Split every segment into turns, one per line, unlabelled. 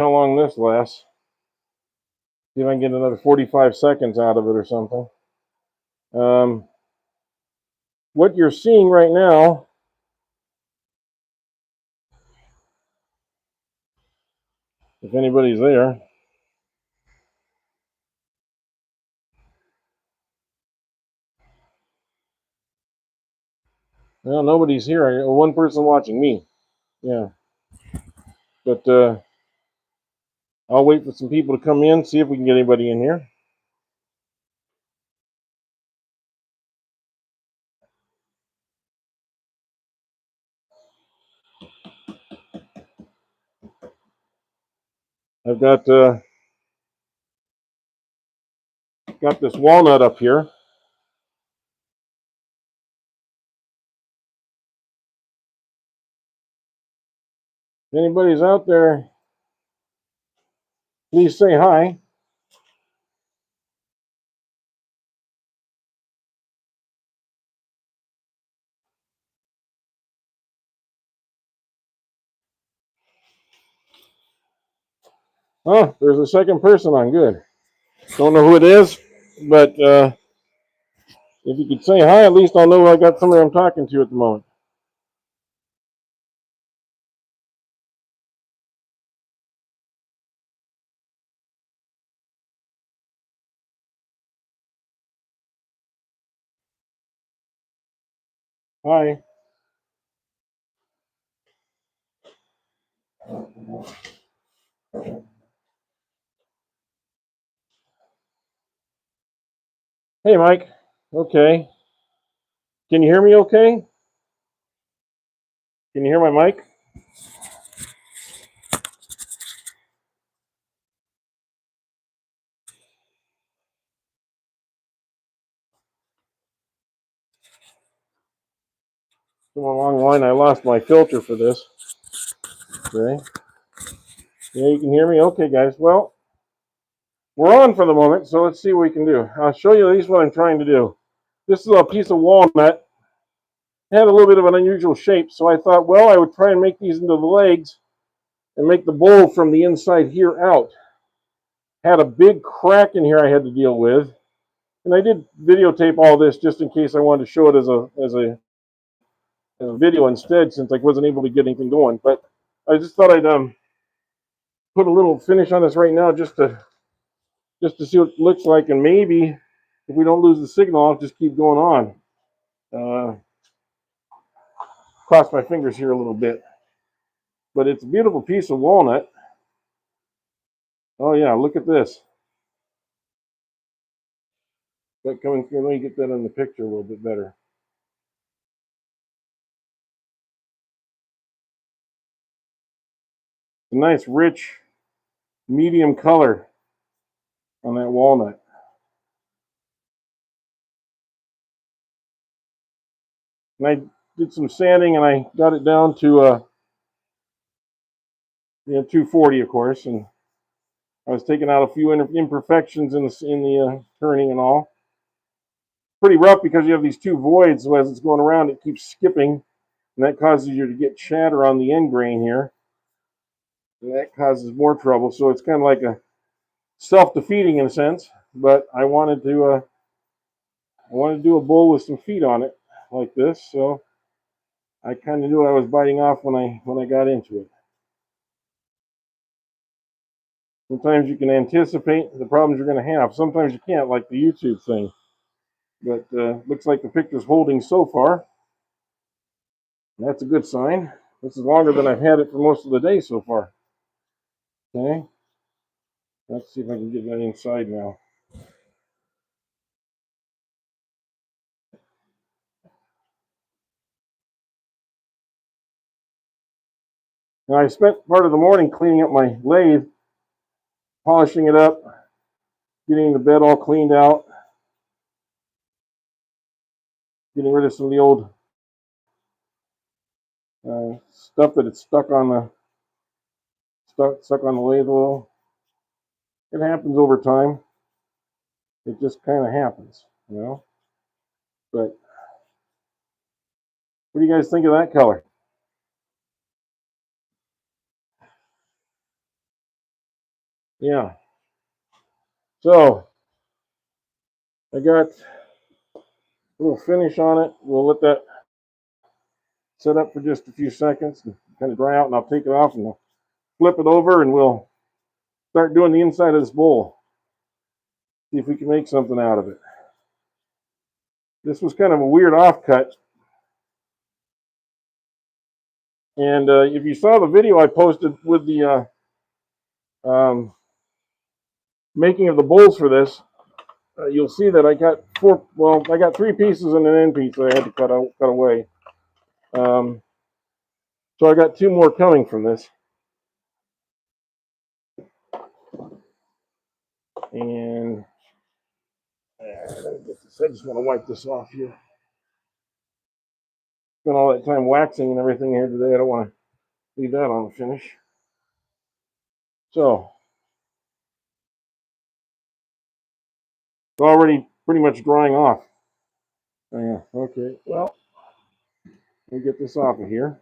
how long this lasts. See if I can get another 45 seconds out of it or something. What you're seeing right now if anybody's there. Well, nobody's here. One person watching me. Yeah. But I'll wait for some people to come in, see if we can get anybody in here. I've got this walnut up here. If anybody's out there, please say hi. Oh, there's a second person on. Good. Don't know who it is, but if you could say hi, at least I'll know I got somebody I'm talking to at the moment. Hi. Hey, Mike. Okay. Can you hear me okay? Can you hear my mic? Come along the line. I lost my filter for this. Okay. Yeah, you can hear me? Okay, guys. Well, we're on for the moment, so let's see what we can do. I'll show you at least what I'm trying to do. This is a piece of walnut. It had a little bit of an unusual shape, so I thought, well, I would try and make these into the legs and make the bowl from the inside here out. Had a big crack in here I had to deal with, and I did videotape all this just in case I wanted to show it as a video instead, since I wasn't able to get anything going. But I just thought I'd put a little finish on this right now, just to see what it looks like, and maybe if we don't lose the signal, I'll just keep going on. Cross my fingers here a little bit, but it's a beautiful piece of walnut. Oh yeah, look at this. That coming through. Let me get that in the picture a little bit better. A nice, rich, medium color on that walnut. And I did some sanding, and I got it down to 240, of course. And I was taking out a few imperfections in the turning and all. Pretty rough because you have these two voids, so as it's going around, it keeps skipping, and that causes you to get chatter on the end grain here, and that causes more trouble. So it's kind of like a self-defeating in a sense. But I wanted to do a bowl with some feet on it like this, so I kind of knew I was biting off when I got into it. Sometimes you can anticipate the problems you're going to have. Sometimes you can't, like the YouTube thing. But looks like the picture's holding so far. That's a good sign. This is longer than I've had it for most of the day so far. Okay. Let's see if I can get that inside now. Now, I spent part of the morning cleaning up my lathe, polishing it up, getting the bed all cleaned out, getting rid of some of the old stuff that had stuck on the lathe a little. It happens over time. It just kind of happens, you know. But what do you guys think of that color? Yeah. So I got a little finish on it. We'll let that set up for just a few seconds and kind of dry out, and I'll take it off and I'll flip it over, and we'll start doing the inside of this bowl. See if we can make something out of it. This was kind of a weird offcut. And if you saw the video I posted with the making of the bowls for this, you'll see that I got I got 3 pieces and an end piece that I had to cut away. So I got 2 more coming from this. And I just want to wipe this off here. Spent all that time waxing and everything here today. I don't want to leave that on the finish. So it's already pretty much drying off. Oh, yeah, okay. Well, let me get this off of here.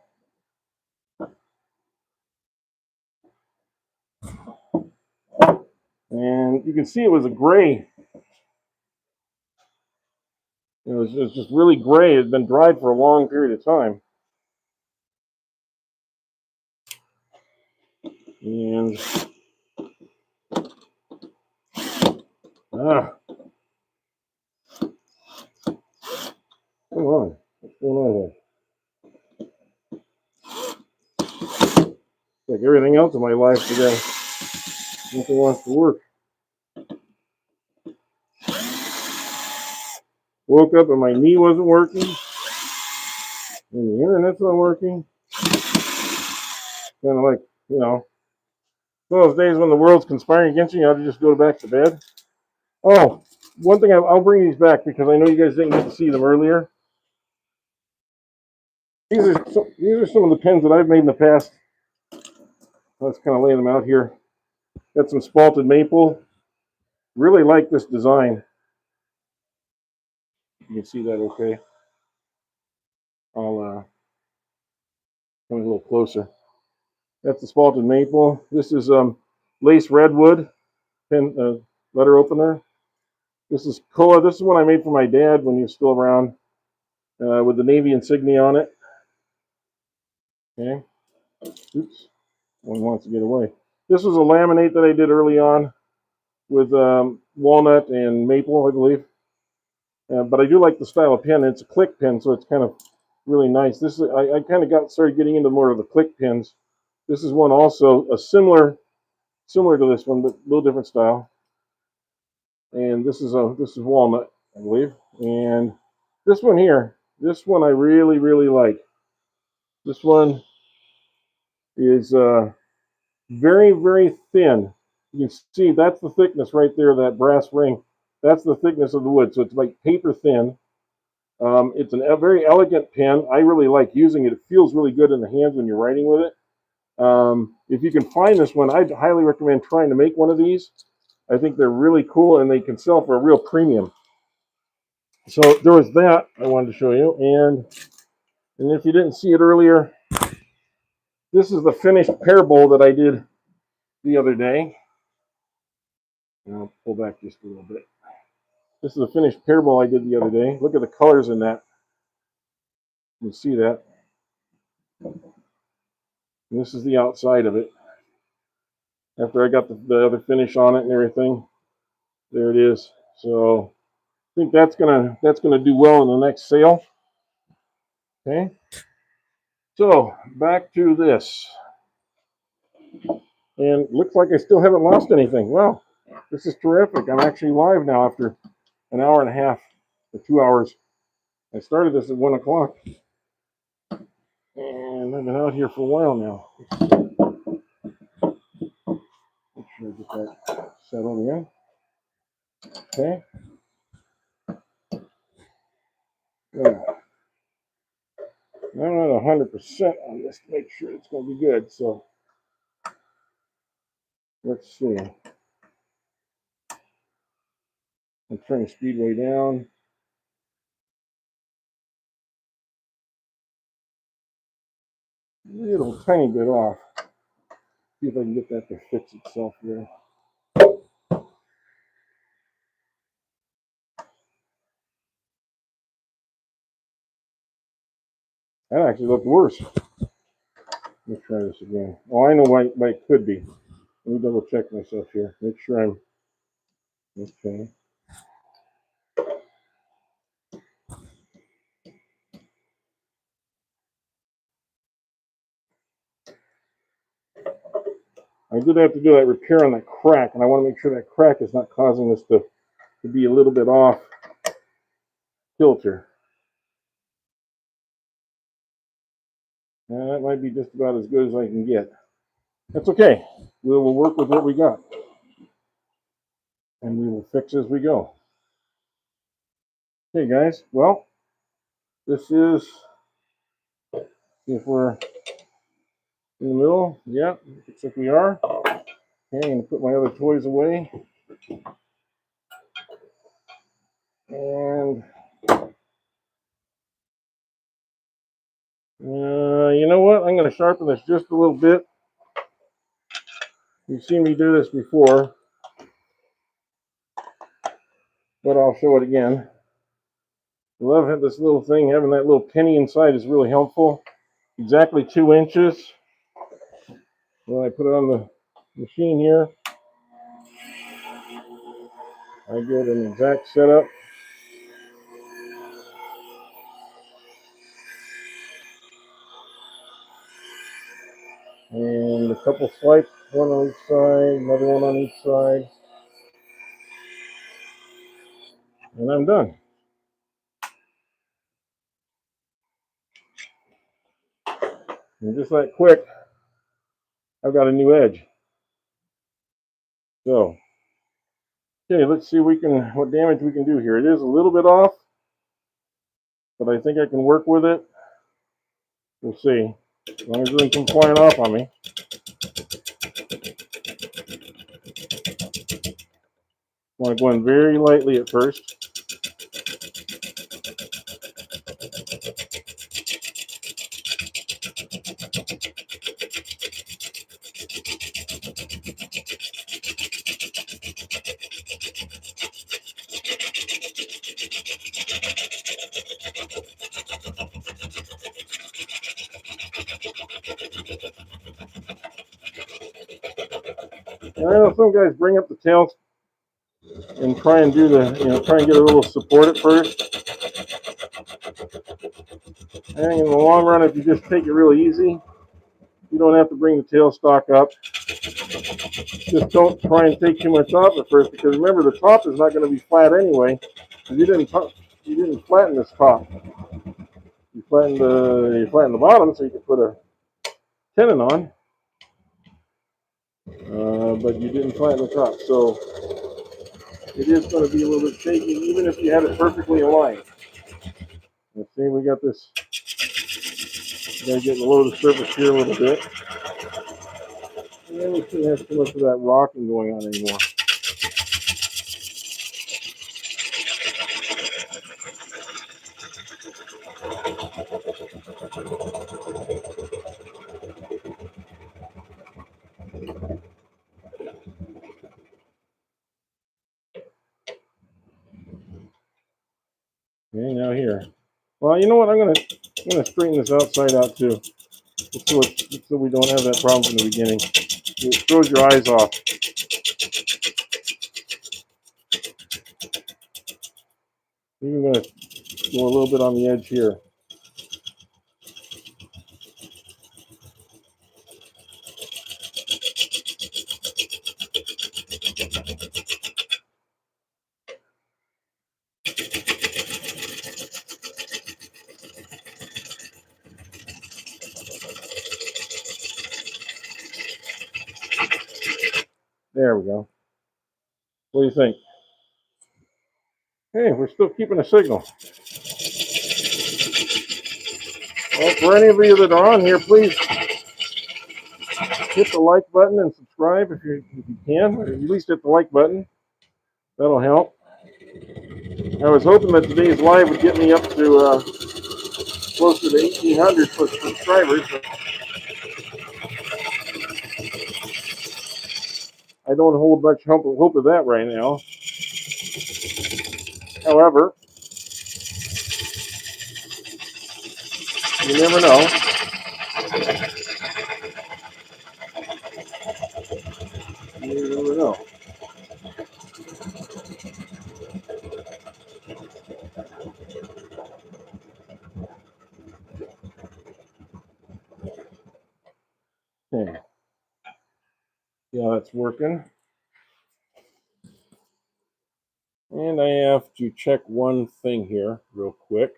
And you can see it was a gray. It was just really gray. It had been dried for a long period of time. And come on, what's going on here? Like everything else in my life today, nothing wants to work. Woke up and my knee wasn't working, and the internet's not working. Kind of like, one of those days when the world's conspiring against you, you ought to just go back to bed. Oh, one thing, I'll bring these back because I know you guys didn't get to see them earlier. These are some of the pens that I've made in the past. Let's kind of lay them out here. Got some spalted maple. Really like this design. You can see that okay. I'll come a little closer. That's the spalted maple. This is lace redwood pen letter opener. This is Koa. This is one I made for my dad when he was still around, with the Navy insignia on it. Okay. Oops. One wants to get away. This was a laminate that I did early on with walnut and maple, I believe. But I do like the style of pen. It's a click pen, so it's kind of really nice. This is I kind of started getting into more of the click pens. This is one also a similar to this one, but a little different style. And this is walnut, I believe. And this one here, this one I really like. This one is very thin. You can see that's the thickness right there, that brass ring. That's the thickness of the wood. So it's like paper thin. It's a very elegant pen. I really like using it. It feels really good in the hands when you're writing with it. If you can find this one, I'd highly recommend trying to make one of these. I think they're really cool and they can sell for a real premium. So there was that I wanted to show you. And if you didn't see it earlier, this is the finished pear bowl that I did the other day. And I'll pull back just a little bit. This is the finished pear bowl I did the other day. Look at the colors in that. You can see that. And this is the outside of it. After I got the other finish on it and everything, there it is. So I think that's gonna do well in the next sale. Okay. So back to this, and looks like I still haven't lost anything. Well, this is terrific. I'm actually live now after an hour and a half or 2 hours. I started this at 1 o'clock, and I've been out here for a while now. Make sure I get that settled in. Okay. Yeah. I'm not 100% on this to make sure it's going to be good. So let's see. I'm turning the speed way down. Little tiny bit off. See if I can get that to fix itself here. That actually looked worse. Let me try this again. Oh, I know why it could be. Let me double check myself here. Make sure I'm okay. I did have to do that repair on that crack, and I want to make sure that crack is not causing this to be a little bit off kilter. That might be just about as good as I can get. That's okay. We will work with what we got, and we will fix as we go. Okay, guys. Well, this is, if we're in the middle. Yeah, looks like we are. Okay, I'm going to put my other toys away. And you know what? I'm going to sharpen this just a little bit. You've seen me do this before, but I'll show it again. I love this little thing. Having that little penny inside is really helpful. Exactly 2 inches. When I put it on the machine here, I get an exact setup. And a couple swipes, one on each side, another one on each side. And I'm done. And just that quick, I've got a new edge. So, okay, let's see what damage we can do here. It is a little bit off, but I think I can work with it. We'll see. As long as it doesn't come flying off on me. I want to go in very lightly at first. And I know some guys bring up the tails and try and do try and get a little support at first. I think in the long run, if you just take it really easy, you don't have to bring the tailstock up. Just don't try and take too much off at first, because remember, the top is not going to be flat anyway. You didn't flatten this top. You flattened the bottom so you could put a tenon on, but you didn't flatten the top. So it is going to be a little bit shaky, even if you had it perfectly aligned. Let's see, we got this. Gotta get below the surface here a little bit. And then we shouldn't have too much of that rocking going on anymore. Okay, now here. Well, you know what? I'm gonna straighten this outside out too, so we don't have that problem from the beginning. It throws your eyes off. Even gonna go a little bit on the edge here. There we go. What do you think? Hey, we're still keeping a signal. Well, for any of you that are on here, please hit the like button and subscribe if you can, or at least hit the like button. That'll help. I was hoping that today's live would get me up to closer to 1,800 subscribers, but I don't hold much hope of that right now. However, You never know. You never know. Okay. Yeah, that's working. And I have to check one thing here real quick.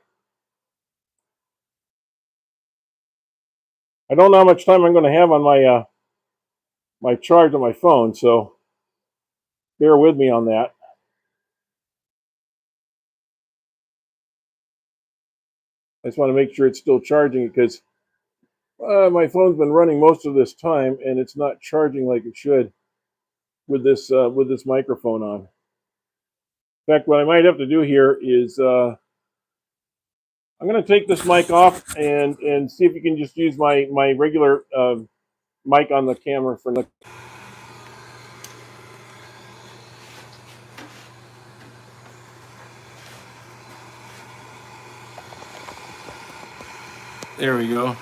I don't know how much time I'm going to have on my my charge on my phone, so bear with me on that. I just want to make sure it's still charging because my phone's been running most of this time and it's not charging like it should with this microphone on. In fact, what I might have to do here is I'm going to take this mic off and see if you can just use my regular mic on the camera for the. There we go.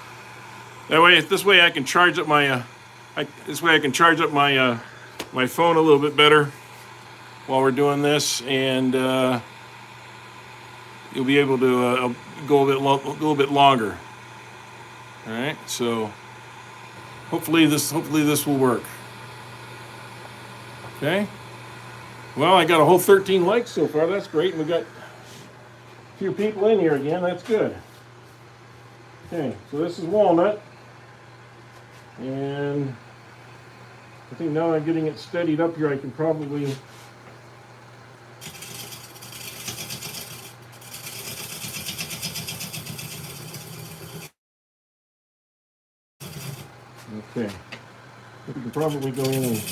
This way I can charge up my my phone a little bit better while we're doing this, and you'll be able to go a little bit longer. All right, so hopefully this will work. Okay. Well, I got a whole 13 likes so far. That's great. And we got a few people in here again. That's good. Okay, so this is Walnut, and I think now I'm getting it steadied up here. I can probably. Okay, we can probably go in and.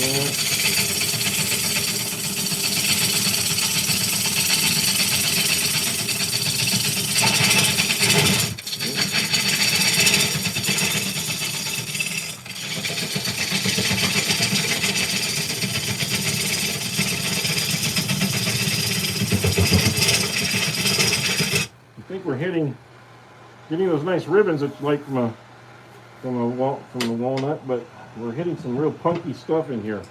Yeah. I think we're getting those nice ribbons that you like from the walnut, but we're hitting some real punky stuff in here.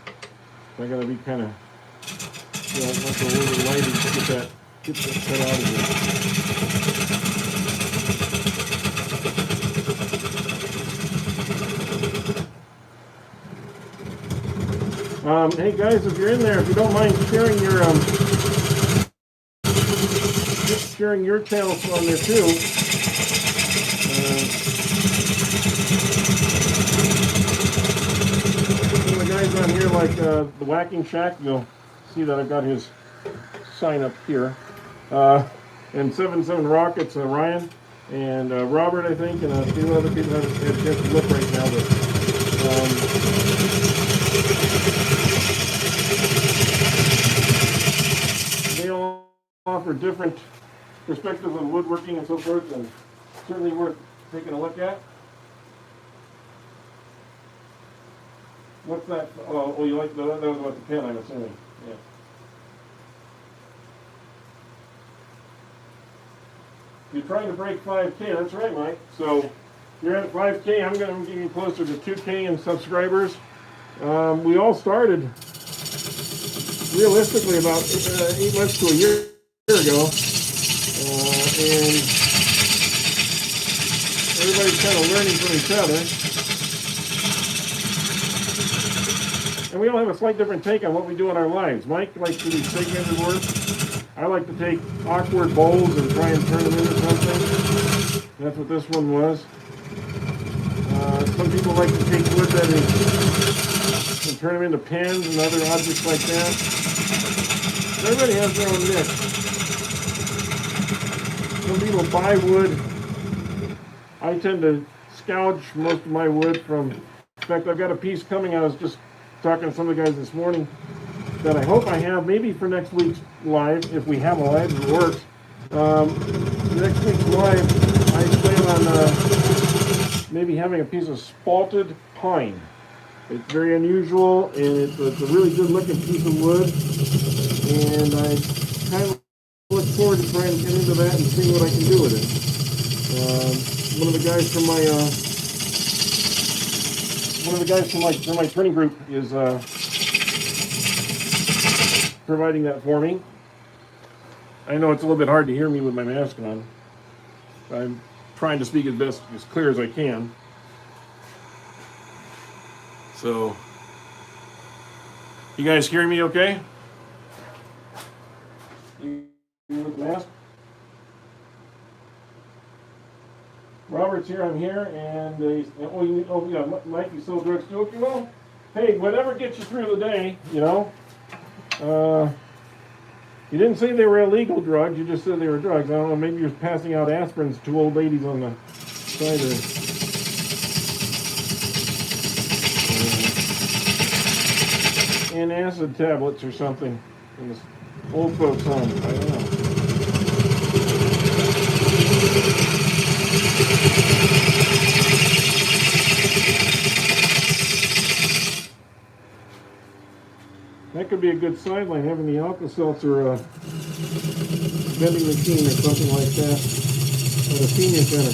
So I gotta be kind of like a little lighter to get that cut out of here. Hey guys, if you're in there, if you don't mind sharing your channels on there too. Some of the guys on here, like the Whacking Shack, you'll see that I've got his sign up here. And 77 Rockets, Ryan and Robert, I think, and a few other people haven't had a chance to look right now, but they all offer different perspectives on woodworking and so forth, and certainly worth taking a look at. What's that? Oh, you like that was about the pen, I'm assuming. Yeah. You're trying to break 5K. That's right, Mike. So you're at 5K. I'm going to get you closer to 2K in subscribers. We all started realistically about 8 months to a year ago, and everybody's kind of learning from each other. And we all have a slight different take on what we do in our lives. Mike likes to do segmented work. I like to take awkward bowls and try and turn them into something. That's what this one was. Some people like to take wood that is and turn them into pens and other objects like that. Everybody has their own niche. Some people buy wood. I tend to scouge most of my wood from. In fact, I've got a piece coming. I was just talking to some of the guys this morning that I hope I have maybe for next week's live, if we have a live, if it works. Next week's live, I plan on maybe having a piece of spalted pine. It's very unusual, and it's a really good looking piece of wood, and I kind of look forward to trying to get into that and see what I can do with it. One of the guys from my training group is providing that for me. I know it's a little bit hard to hear me with my mask on. I'm trying to speak as clear as I can. So, you guys hear me okay? You with the mask? Robert's here, I'm here, and Mike, you sold drugs too? Okay, well, hey, whatever gets you through the day, you know. You didn't say they were illegal drugs, you just said they were drugs. I don't know, maybe you're passing out aspirins to old ladies on the side and acid tablets or something in this old folks' home. I don't know. That could be a good sideline, having the Alka-Seltzer vending machine or something like that at a senior center.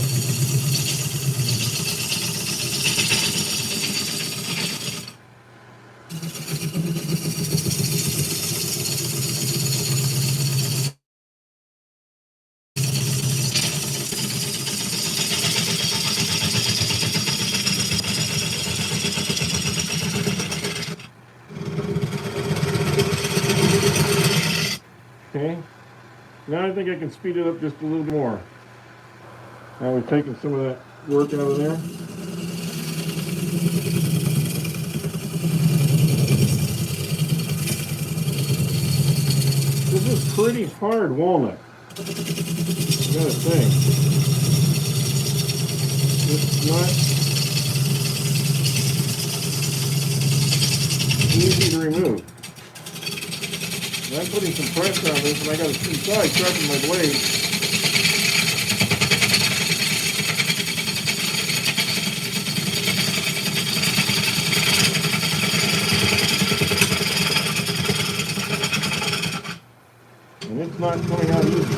Okay, now I think I can speed it up just a little bit more. Now we've taken some of that work out of there. This is pretty hard walnut, I gotta say. It's not easy to remove. I'm putting some pressure on this, and I got to try sharpen my blade. And it's not coming out easy.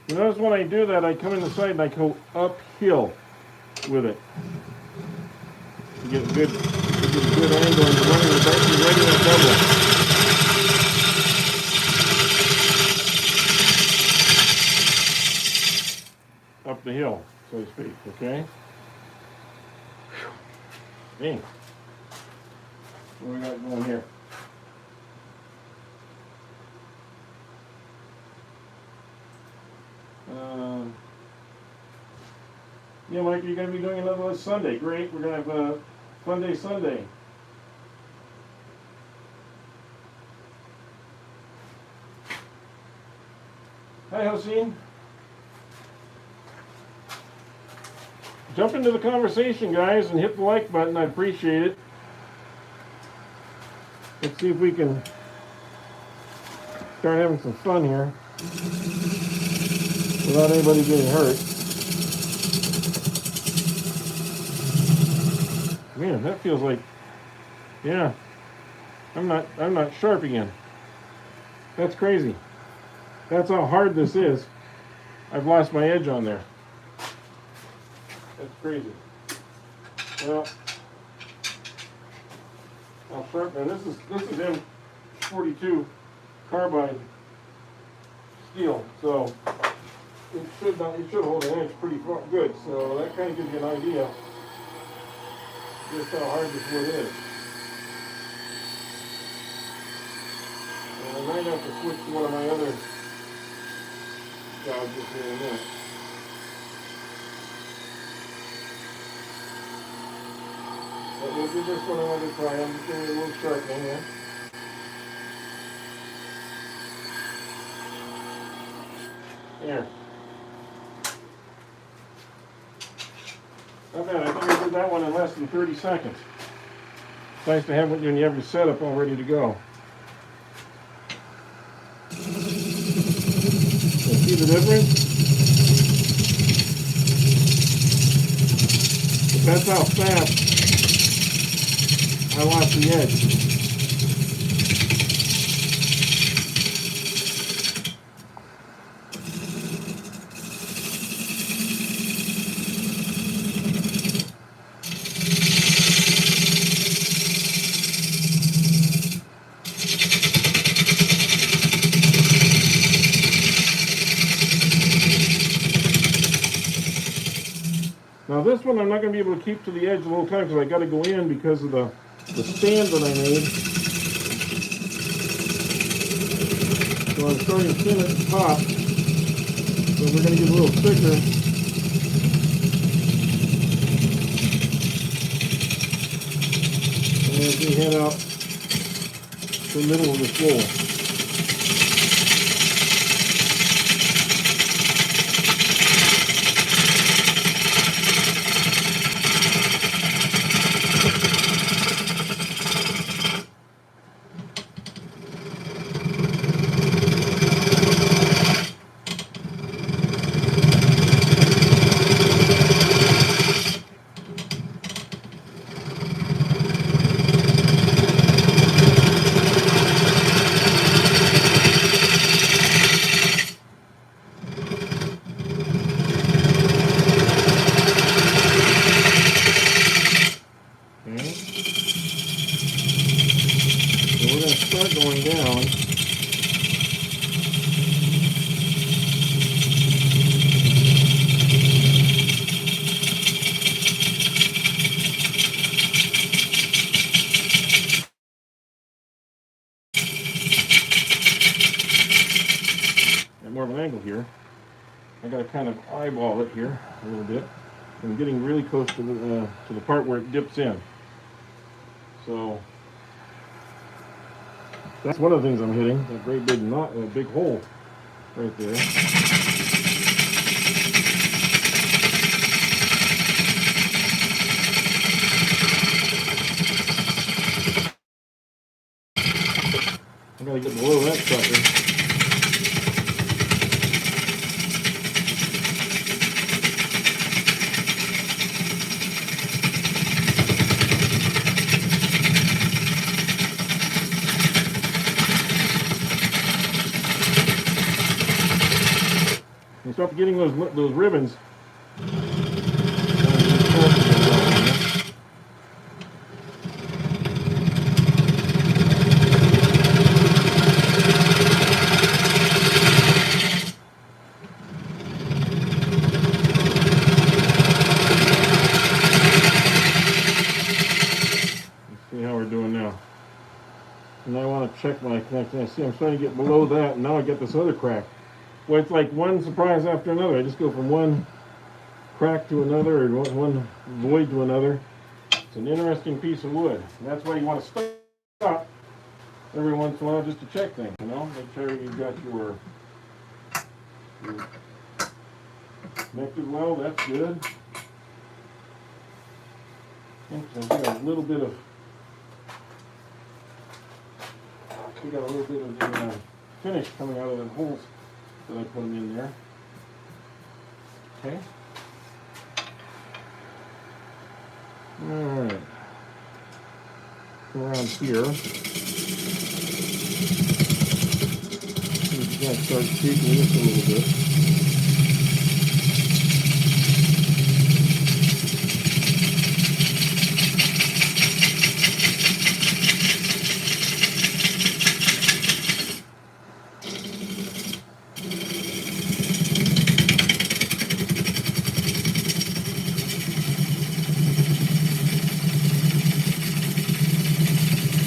You notice when I do that, I come in the side and I go uphill with it to get a good angle and running that double. Up the hill, so to speak, okay? Dang. What do we got going here? Yeah, Mike, you're going to be doing another one Sunday. Great. We're going to have a Fun Day Sunday. Hi, Hossein. Jump into the conversation, guys, and hit the like button. I appreciate it. Let's see if we can start having some fun here without anybody getting hurt. Man, that feels like, yeah, I'm not sharp again. That's crazy. That's how hard this is. I've lost my edge on there. That's crazy. Well, I'll sharpen. This is M42 carbide steel, so it should hold an edge pretty good. So that kind of gives you an idea just how hard this wood is. And I might have to switch to one of my other jobs just here in a minute. But we'll do this one another try. I'm just doing a little sharpening here. There. Not bad. I think I did that one in less than 30 seconds. It's nice to have it when you have your setup all ready to go. So see the difference? But that's how fast I watch the edge. Now this one I'm not going to be able to keep to the edge the whole time because I got to go in because of the stand that I made. So I'm starting thin at the top. So we're going to get a little thicker. And as we head out to the middle of this bowl. Start going down. At more of an angle here. I got to kind of eyeball it here a little bit. I'm getting really close to the part where it dips in. So that's one of the things I'm hitting. That great big knot, that big hole right there. I gotta get below that sucker. And start getting those ribbons. And I want to check my connection. I see I'm starting to get below that, and now I get this other crack. Well, it's like one surprise after another. I just go from one crack to another, or one void to another. It's an interesting piece of wood. And that's why you want to stop every once in a while just to check things, you know? Make sure you've got your connected well. That's good. I've got a little bit of the finish coming out of the holes that I put them in there. Okay. All right. Come around here. We're going to start tweaking this a little bit.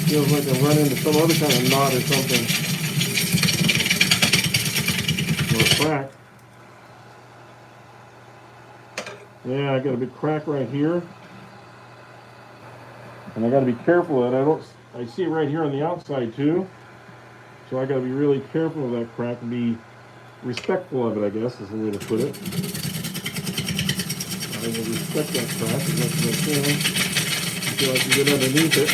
Feels like I'm running into some other kind of knot or something. Or a crack. Yeah, I got a big crack right here. And I got to be careful that I see it right here on the outside too. So I got to be really careful of that crack and be respectful of it, I guess is the way to put it. I will respect that crack as much as I can until I can get underneath it.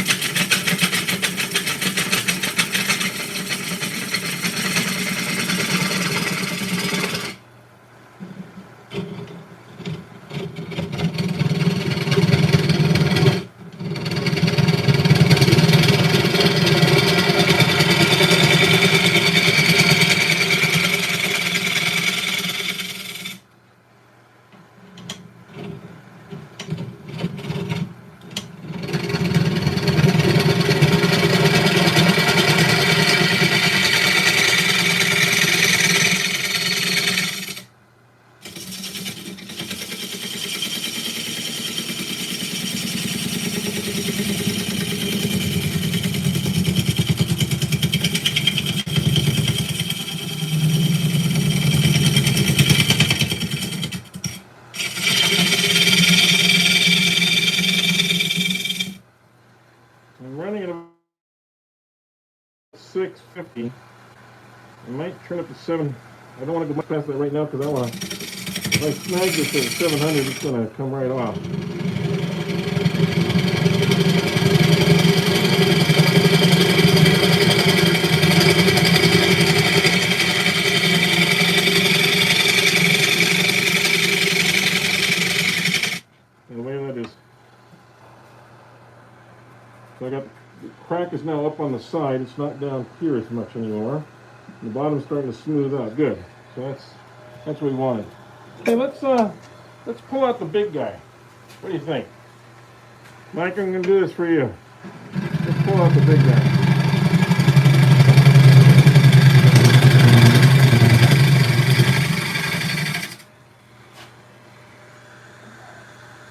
650. I might turn up to 7. I don't want to go much past that right now because I want to. If I snag this at 700, it's going to come right off. And the way that is. So I got the crack is now up on the side. It's not down here as much anymore. The bottom's starting to smooth out. Good. So that's what we wanted. Hey, let's pull out the big guy. What do you think? Mike, I'm going to do this for you. Let's pull out the big guy.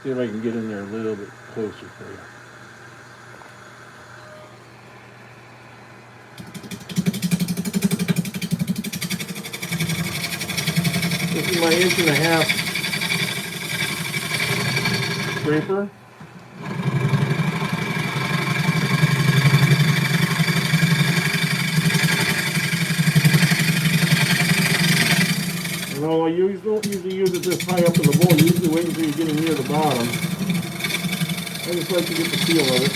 See if I can get in there a little bit closer for you. This is my 1.5 scraper. And although you don't usually use it this high up in the bowl, you usually wait until you're getting near the bottom. I just like to get the feel of it.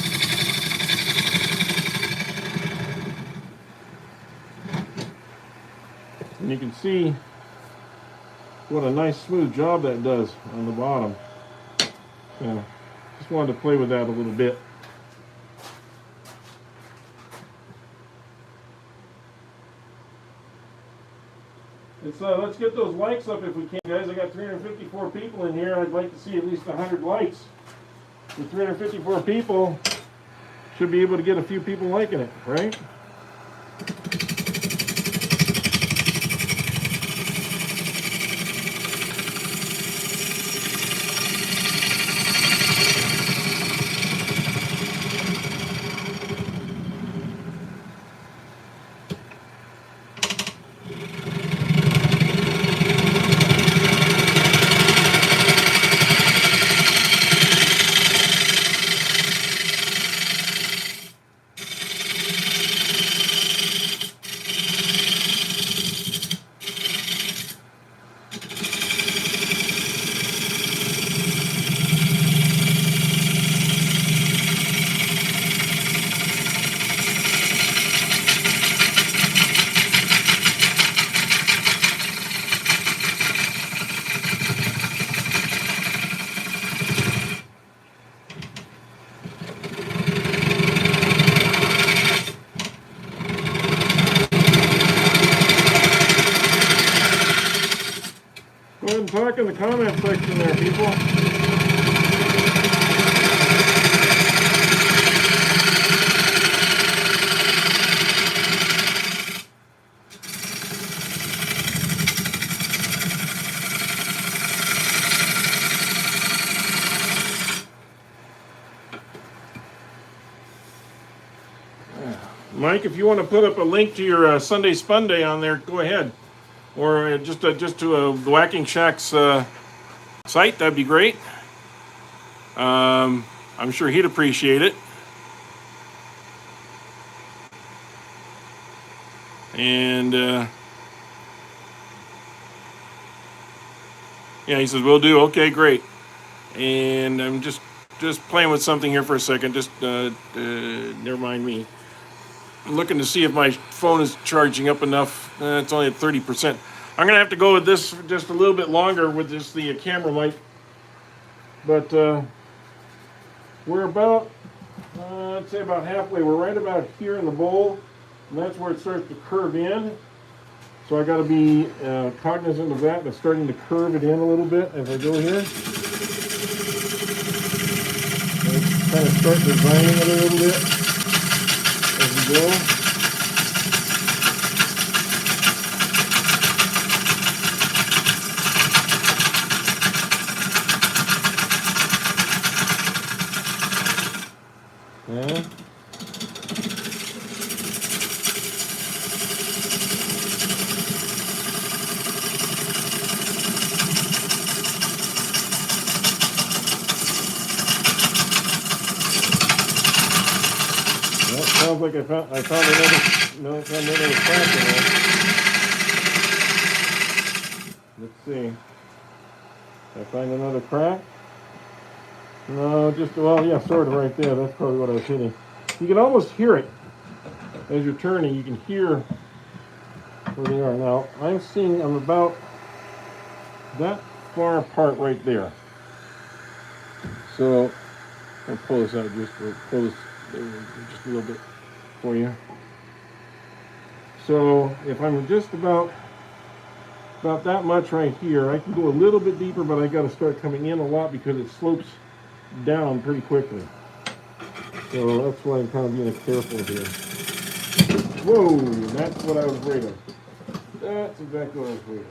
And you can see what a nice smooth job that does on the bottom. Yeah, just wanted to play with that a little bit. Let's get those likes up if we can, guys. I got 354 people in here. I'd like to see at least 100 likes. With 354 people, should be able to get a few people liking it, right? Go ahead and talk in the comment section there, people. Mike, if you want to put up a link to your Sunday Spun Day on there, go ahead. Or just to the Whacking Shack's site, that'd be great. I'm sure he'd appreciate it. And yeah, he says we'll do. Okay, great. And I'm just playing with something here for a second. Just never mind me. I'm looking to see if my phone is charging up enough. It's only at 30%. I'm gonna have to go with this just a little bit longer with the camera mic. But we're about, I'd say about halfway. We're right about here in the bowl, and that's where it starts to curve in. So I got to be cognizant of that. It's starting to curve it in a little bit as I go here. Let's kind of start designing it a little bit as we go. sounds like I found another crack in there. Let's see. Did I find another crack? No, just, well, yeah, sort of right there. That's probably what I was hitting. You can almost hear it as you're turning. You can hear where they are. Now, I'm about that far apart right there. So, I'll pull this out just a little bit for you. So, if I'm just about that much right here, I can go a little bit deeper, but I got to start coming in a lot because it slopes down pretty quickly. So that's why I'm kind of being careful here. Whoa, that's what I was afraid of. That's exactly what I was afraid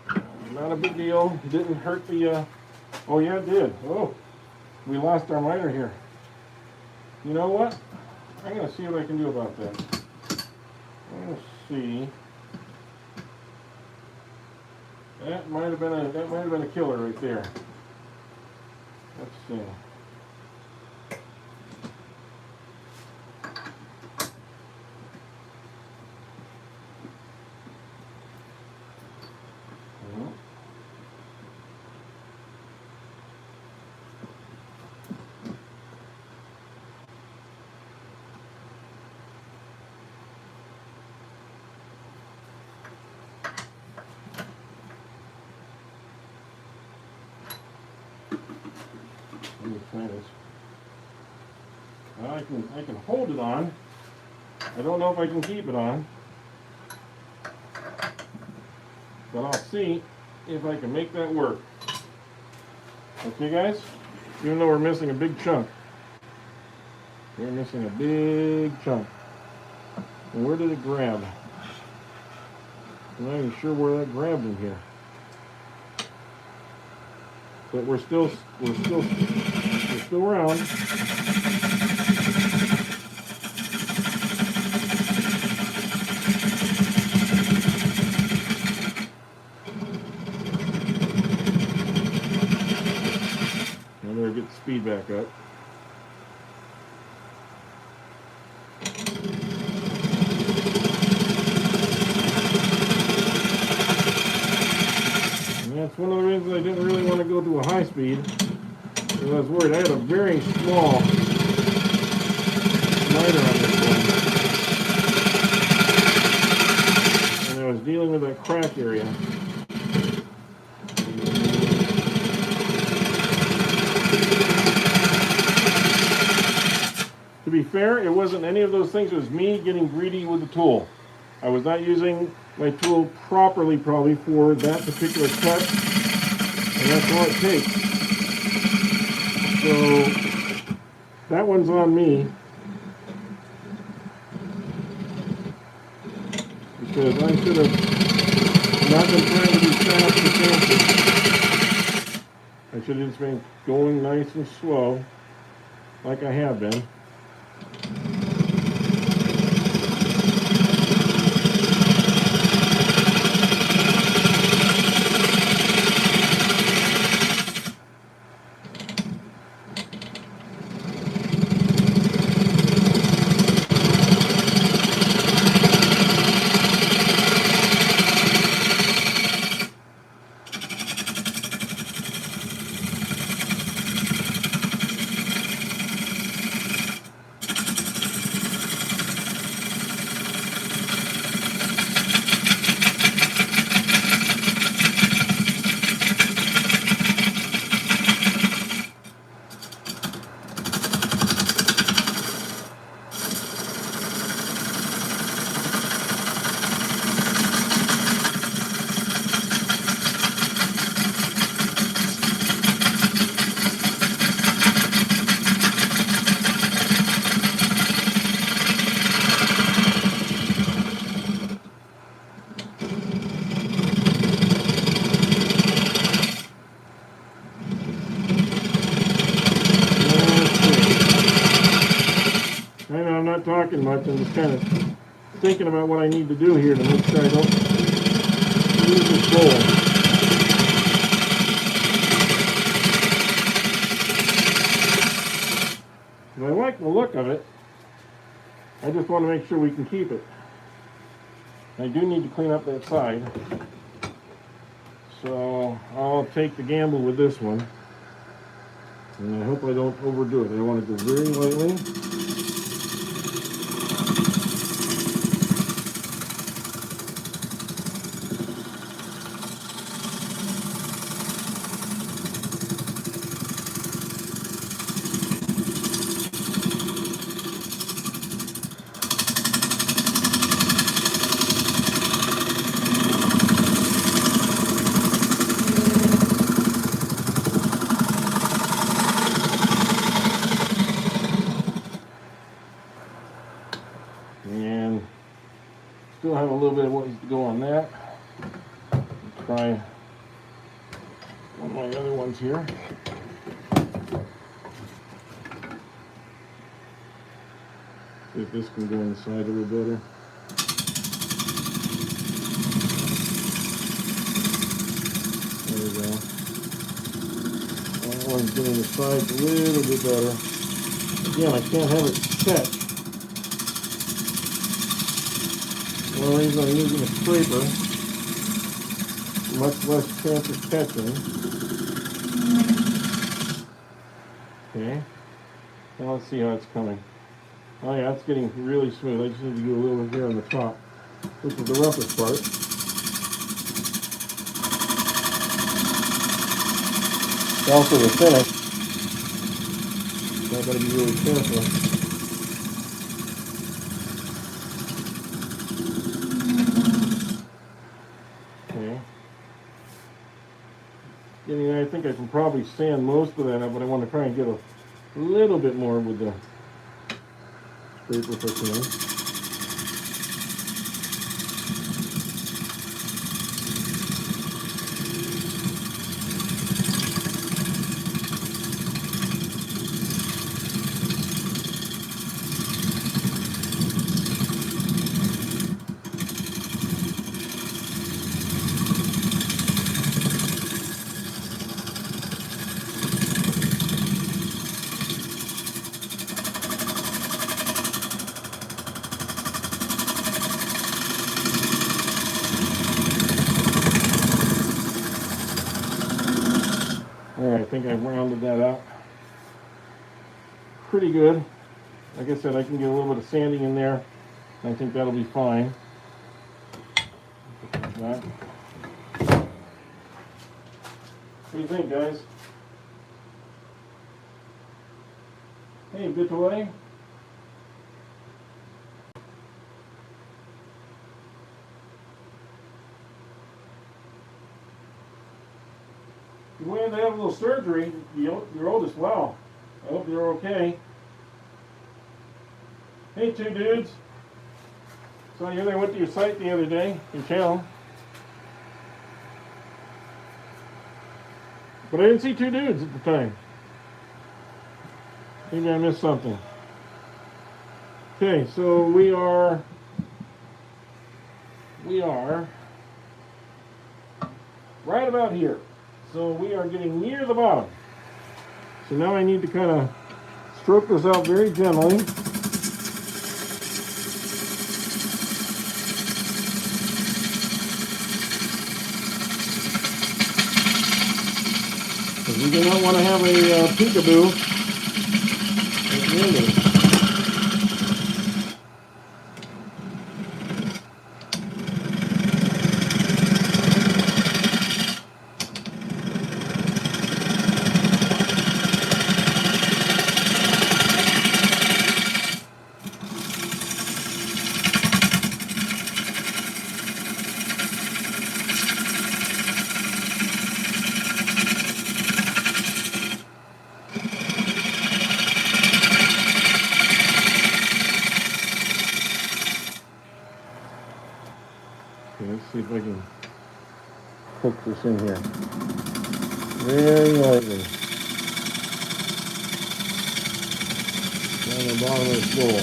of. Not a big deal. Didn't hurt the, oh yeah, it did. Oh, we lost our miter here. You know what? I'm going to see what I can do about that. I'm going to see. That might have been a killer right there. Let's see. I can hold it on. I don't know if I can keep it on, but I'll see if I can make that work. Okay, guys? Even though we're missing a big chunk. We're missing a big chunk. And where did it grab? I'm not even sure where that grabbed in here. But we're still around. I better get the speed back up. And that's one of the reasons I didn't really want to go to a high speed. Because I was worried. I had a very small miter on this one. And I was dealing with that crack area. To be fair, it wasn't any of those things. It was me getting greedy with the tool. I was not using my tool properly probably for that particular cut. And that's all it takes. So that one's on me. Because I should have not been trying to be fast and fancy. I should have just been going nice and slow, like I have been. Talking much. I'm just kind of thinking about what I need to do here to make sure I don't lose control. I like the look of it. I just want to make sure we can keep it. I do need to clean up that side. So I'll take the gamble with this one. And I hope I don't overdo it. I want to go very lightly. And still have a little bit of ways to go on that. Let's try one of my other ones here. See if this can go inside a little better. There we go. That one's getting the sides a little bit better. Again, I can't have it set. The only reason I'm using a scraper, much less chance of catching. Okay, now let's see how it's coming. Oh yeah, it's getting really smooth. I just need to do a little here on the top, which is the roughest part. It's also the finish, so I've got to be really careful. I think I can probably sand most of that up, but I want to try and get a little bit more with the scraper if I can. I think I've rounded that out pretty good. Like I said, I can get a little bit of sanding in there. I think that'll be fine. Like that. What do you think, guys? Hey, bit away. You went in to have a little surgery. Your oldest, wow. I hope you're okay. Hey, two dudes. So you went to your site the other day, your channel. But I didn't see two dudes at the time. Maybe I missed something. Okay, so we are right about here. So we are getting near the bottom. So now I need to kind of stroke this out very gently. Because we do not want to have a peekaboo at the end of it. Let's see if I can hook this in here very lightly down the bottom of this bowl.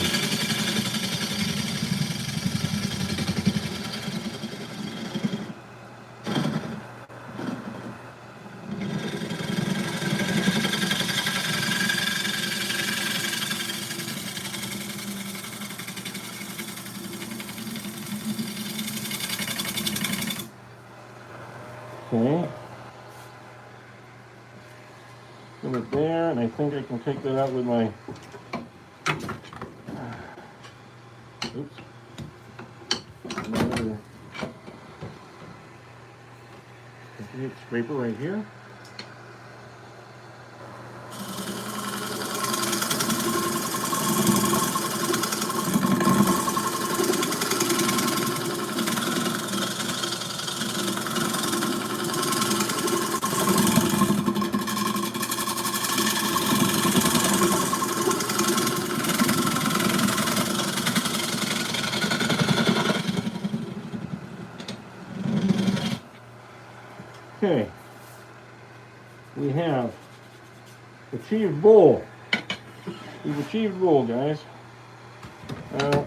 Okay. Put it there, and I think I can take that out with my oops. Another scraper right here. Okay, we have achieved bowl. We've achieved bowl, guys. I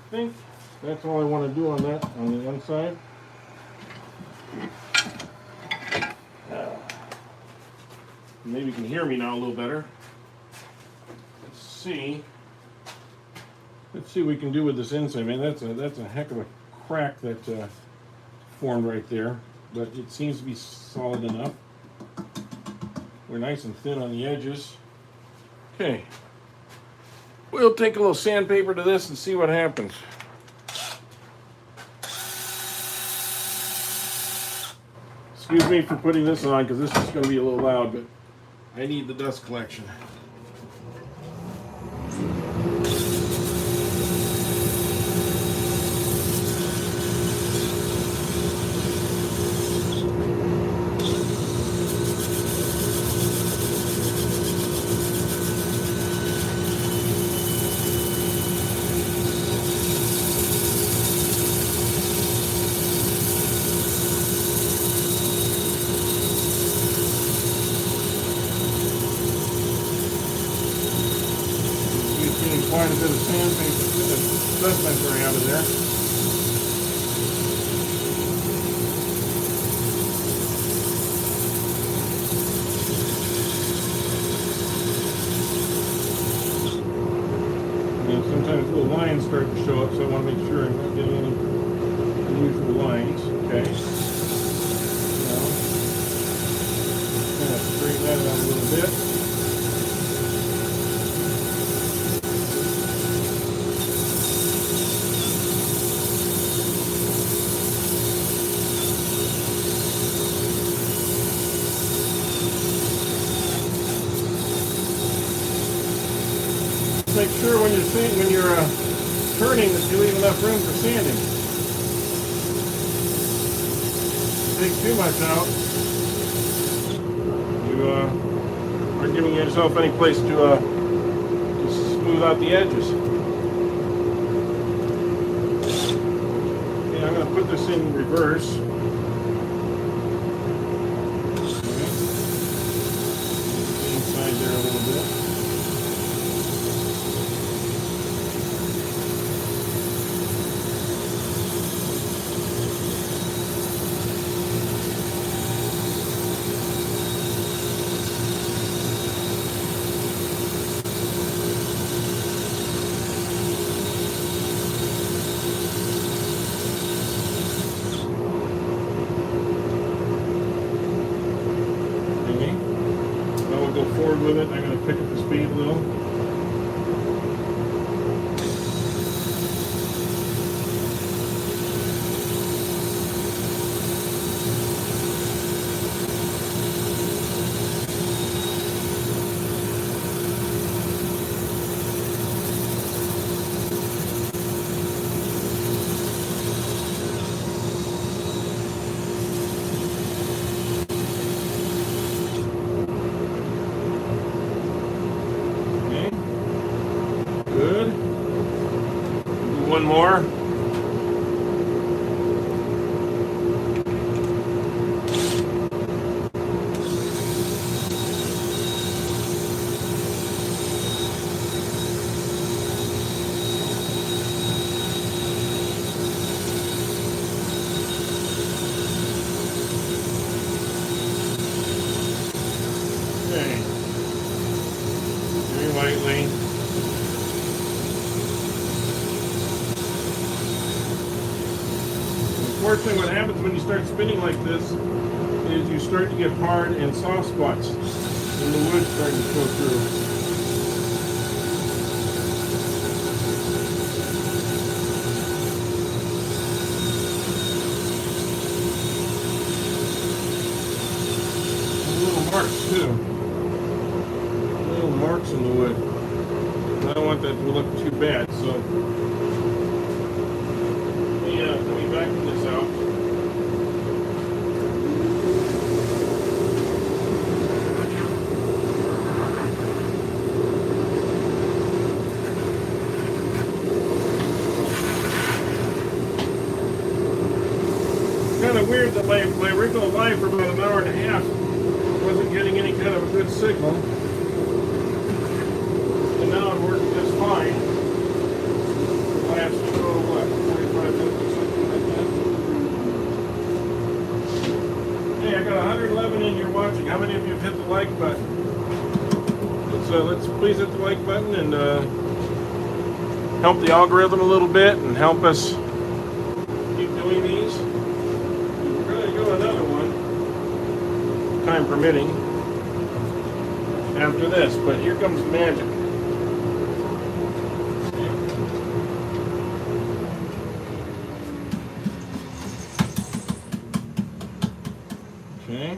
think that's all I want to do on that, on the inside. Maybe you can hear me now a little better. Let's see what we can do with this inside. Man, that's a heck of a crack that formed right there, but it seems to be solid enough. We're nice and thin on the edges. Okay, we'll take a little sandpaper to this and see what happens. Excuse me for putting this on because this is going to be a little loud, but I need the dust collection. Quite a bit of sandpaper, dust might out of there. And sometimes little lines start to show up, so I want to make sure I'm not getting any unusual lines. Okay. Now, kind of straighten that out a little bit. Make sure when you're turning that you leave enough room for sanding. Take too much out, you aren't giving yourself any place to smooth out the edges. Okay, I'm going to put this in reverse. Okay. Inside there a little bit. Forward with it. I'm going to pick up the speed a little. Good. Do one more. Okay. Very lightly. unfortunately, what happens when you start spinning like this is you start to get hard and soft spots, and the wood's starting to show through. Marks too. Little marks in the wood. I don't want that to look too bad, so let me vacuum this out. It's kind of weird that my original live for about an hour and a half wasn't getting any kind of a good signal, and now I'm working just fine. Last, what, 45 minutes or something like that. Hey, I got 111 in here watching. How many of you have hit the like button? Let's please hit the like button and help the algorithm a little bit and help us keep doing these. We're going to do another one, time permitting, after this, but here comes the magic. Okay.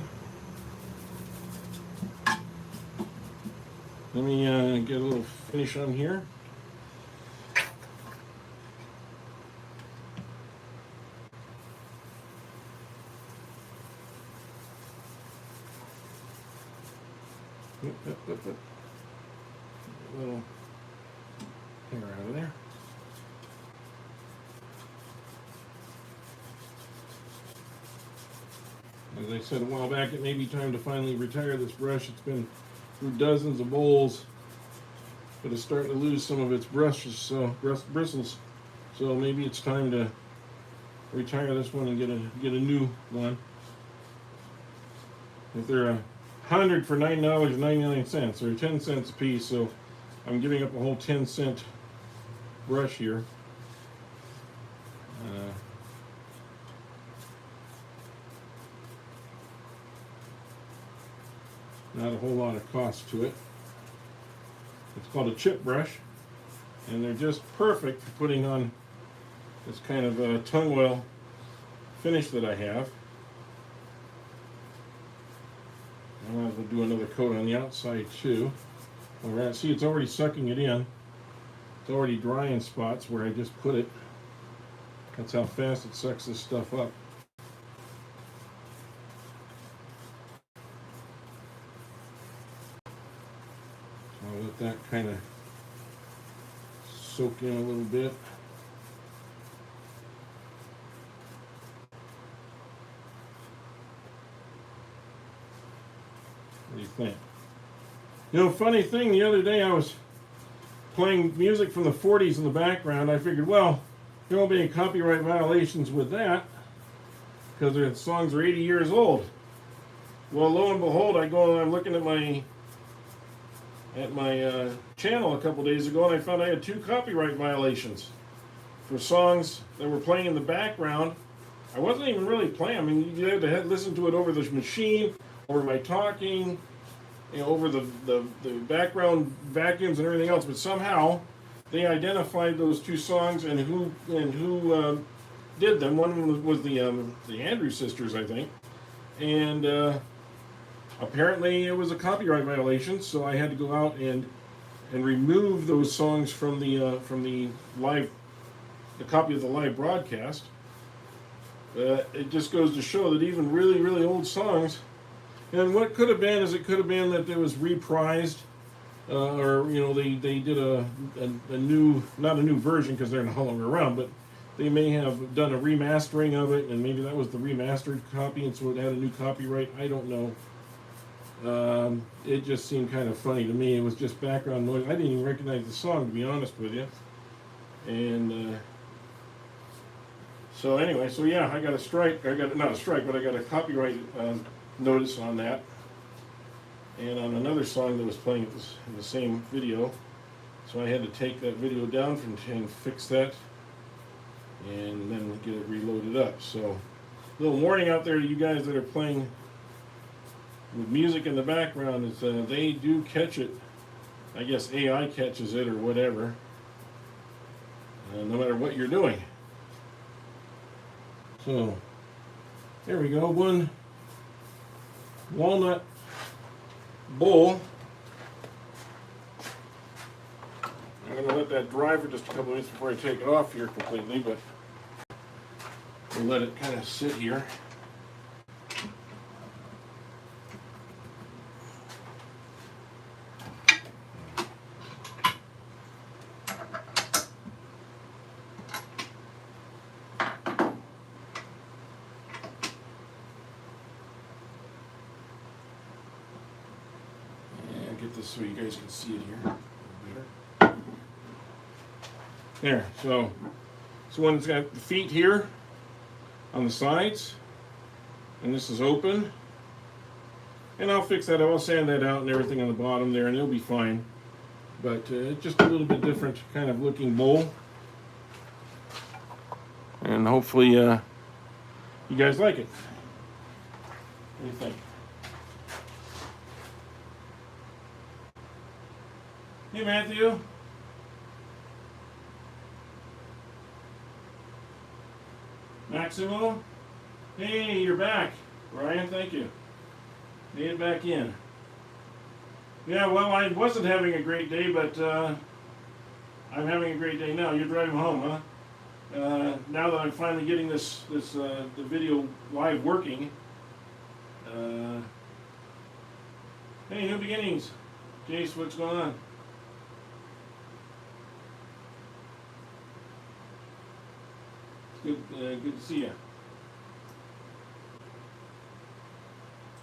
Let me get a little finish on here. A little hair out of there. As I said a while back, it may be time to finally retire this brush. It's been through dozens of bowls, but it's starting to lose some of its bristles. So maybe it's time to retire this one and get a new one. If they're 100 for $9.99 or 10 cents a piece, so I'm giving up a whole 10-cent brush here. Not a whole lot of cost to it. It's called a chip brush, and they're just perfect for putting on this kind of tung oil finish that I have. I might as well do another coat on the outside too. All right, see, it's already sucking it in. It's already dry in spots where I just put it. That's how fast it sucks this stuff up. I'll let that kind of soak in a little bit. What do you think? You know, funny thing, the other day I was playing music from the 40s in the background. I figured, well, there won't be any copyright violations with that because the songs are 80 years old. Well, lo and behold, I'm looking at my channel a couple days ago, and I found I had 2 copyright violations for songs that were playing in the background. I wasn't even really playing. I mean, you had to listen to it over the machine, over my talking, you know, over the background vacuums and everything else. But somehow they identified those 2 songs and who did them. One was the Andrews Sisters, I think, and apparently it was a copyright violation. So I had to go out and remove those songs from the copy of the live broadcast. It just goes to show that even really, really old songs, and what could have been is it could have been that it was reprised, or you know they did a new, not a new version because they're no longer around, but they may have done a remastering of it, and maybe that was the remastered copy, and so it had a new copyright. I don't know. It just seemed kind of funny to me. It was just background noise. I didn't even recognize the song, to be honest with you. And so anyway, so yeah, I got a strike. Not a strike, but I got a copyright notice on that. And on another song that was playing in the same video. So I had to take that video down and fix that, and then get it reloaded it up. So, a little warning out there to you guys that are playing with music in the background is they do catch it. I guess AI catches it or whatever, no matter what you're doing. So, there we go. One walnut bowl. I'm going to let that dry for just a couple minutes before I take it off here completely, but we'll let it kind of sit here. Get this so you guys can see it here. There, so this one's got the feet here on the sides, and this is open. And I'll fix that up. I'll sand that out and everything on the bottom there, and it'll be fine. But just a little bit different kind of looking bowl. And hopefully you guys like it. What do you think? Hey, Matthew. Maximo. Hey, you're back. Ryan, thank you. Made it back in. Yeah, well, I wasn't having a great day, but I'm having a great day now. You're driving home, huh? Now that I'm finally getting the video live working. Hey, New Beginnings. Jace, what's going on? Good to see you.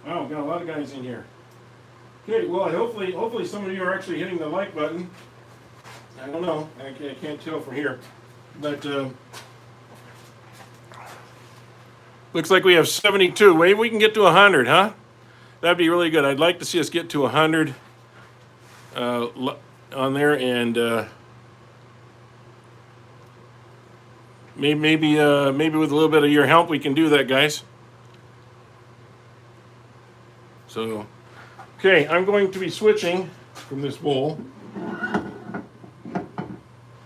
Wow, got a lot of guys in here. Okay, well, hopefully some of you are actually hitting the like button. I don't know. I can't tell from here. But looks like we have 72. Maybe we can get to 100, huh? That'd be really good. I'd like to see us get to 100 on there, and maybe with a little bit of your help, we can do that, guys. So, okay, I'm going to be switching from this bowl. I'm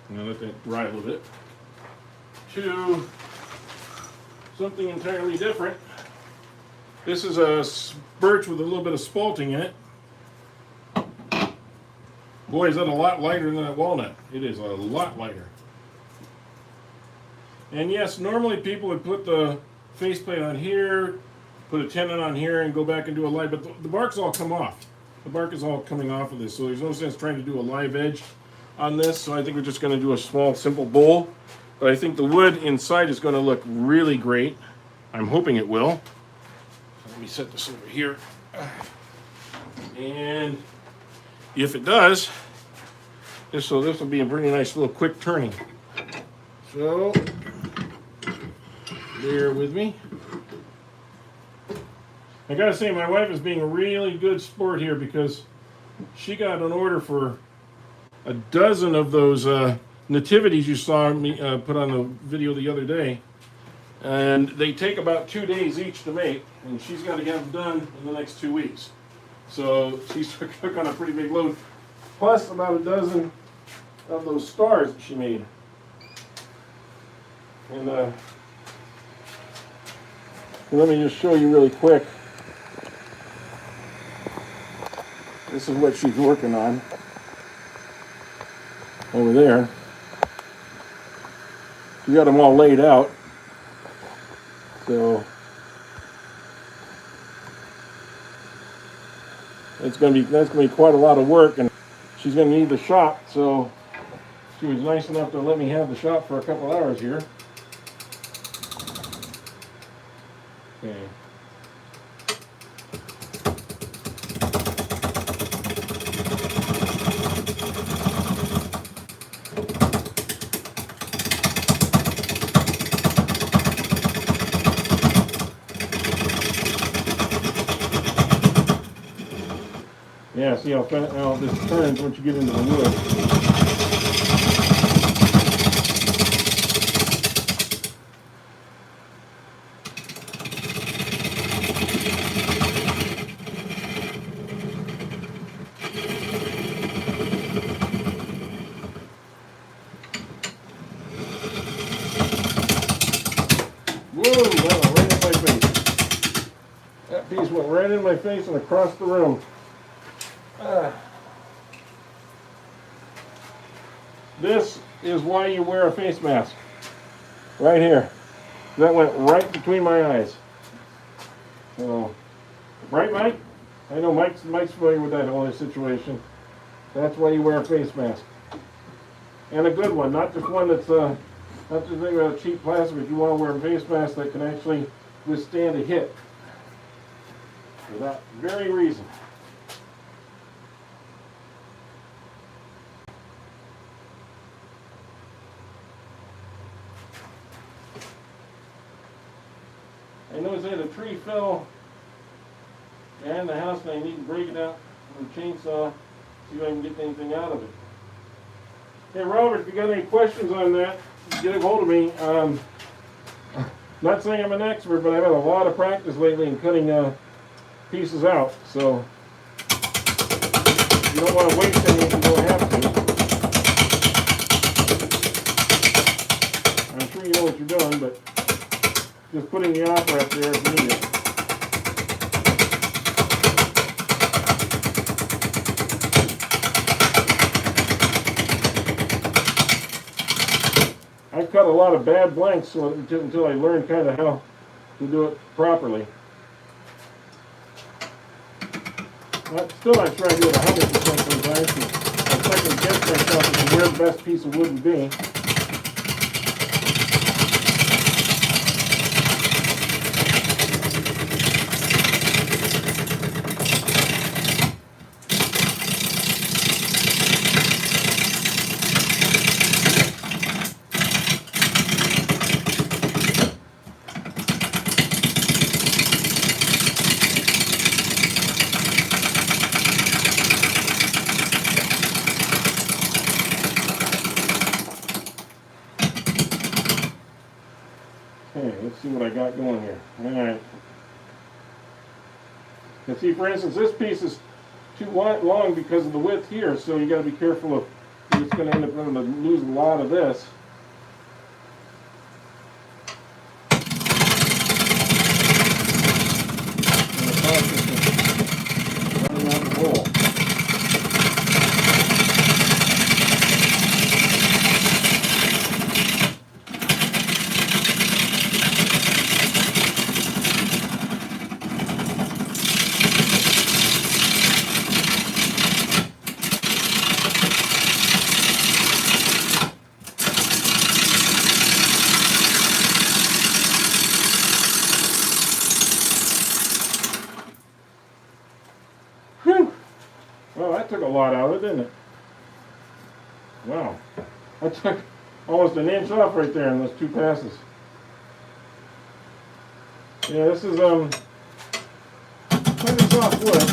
gonna let that dry a little bit to something entirely different. This is a birch with a little bit of spalting in it. Boy, is that a lot lighter than that walnut. It is a lot lighter. And yes, normally people would put the faceplate on here, put a tenon on here, and go back and do a live, but the bark's all come off. The bark is all coming off of this, so there's no sense trying to do a live edge on this, so I think we're just going to do a small, simple bowl. But I think the wood inside is going to look really great. I'm hoping it will. Let me set this over here. And if it does, this will be a pretty nice little quick turning. So, bear with me. I gotta say, my wife is being a really good sport here because she got an order for a dozen of those nativities you saw me put on the video the other day. And they take about 2 days each to make, and she's got to get them done in the next 2 weeks. So she's took on a pretty big load, plus about a dozen of those stars that she made. And let me just show you really quick. This is what she's working on over there. She got them all laid out. So that's gonna be quite a lot of work, and she's gonna need the shop. So she was nice enough to let me have the shop for a couple hours here. Okay. Yeah, see how this turns once you get into the wood. piece went right in my face and across the room. This is why you wear a face mask. Right here. That went right between my eyes. So, right, Mike? I know Mike's familiar with that whole situation. That's why you wear a face mask. And a good one, not just one that's not just think about cheap plastic, but you want to wear a face mask that can actually withstand a hit. For that very reason. I noticed that a tree fell behind the house and I need to break it out with a chainsaw, see if I can get anything out of it. Hey Robert, if you got any questions on that, get a hold of me. Not saying I'm an expert, but I've had a lot of practice lately in cutting pieces out, so you don't want to waste any if you don't have to. I'm sure you know what you're doing, but just putting the offer up there if needed. I've cut a lot of bad blanks until I learned kind of how to do it properly. But still not sure I do it 100% sometimes. I second guess myself as to where the best piece of wood would be. Okay, let's see what I got going here. Alright. And see, for instance, this piece is too long because of the width here, so you got to be careful of, you're just going to end up going to lose a lot of this. And the process is running out the hole. Well, that took a lot out of it, didn't it? Wow. I took almost an inch off right there in those two passes. Yeah, this is pretty soft wood.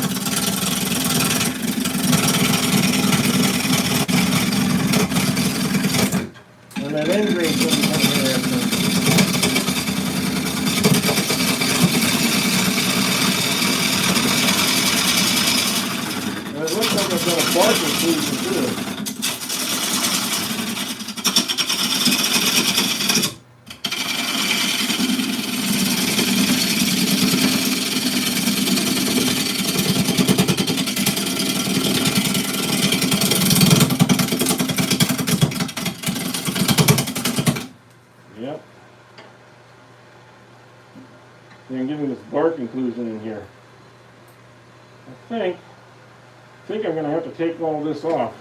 And that end grain doesn't come in there. And it looks like I've got a bark inclusion too. Yep. I'm getting this bark inclusion in here. I think I'm going to have to take all this off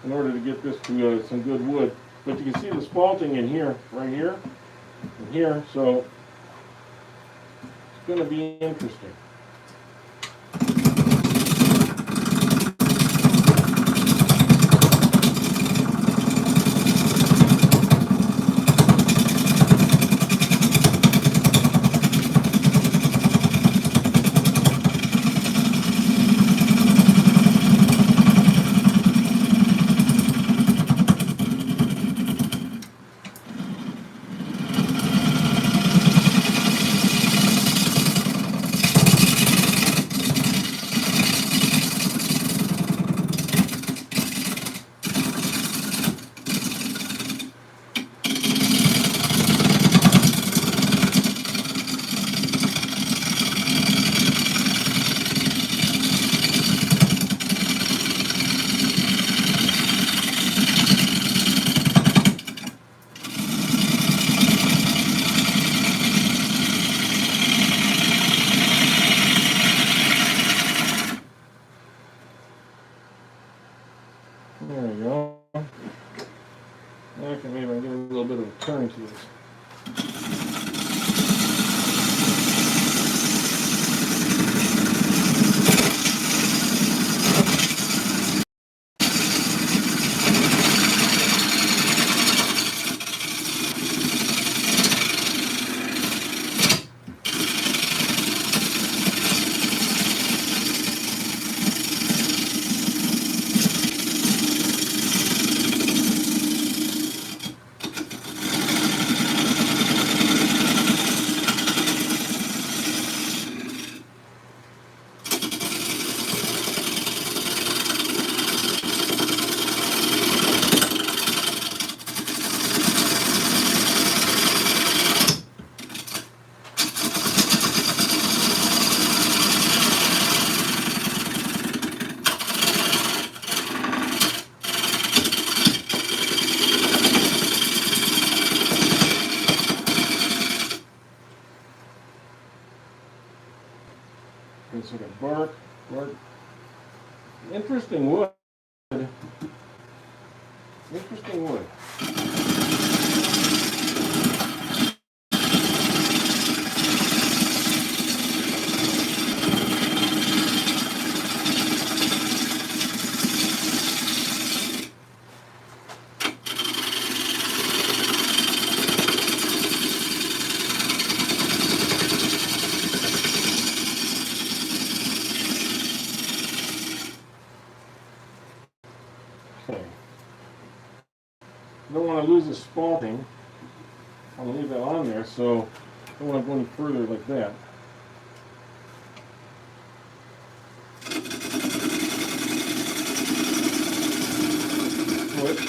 in order to get this to some good wood. But you can see the spalting in here, right here, and here, so it's going to be interesting. It's like a bark. Interesting wood. Interesting wood. Okay. I don't want to lose the spalting. I'm going to leave that on there, so I don't want to go any further like that. Wood.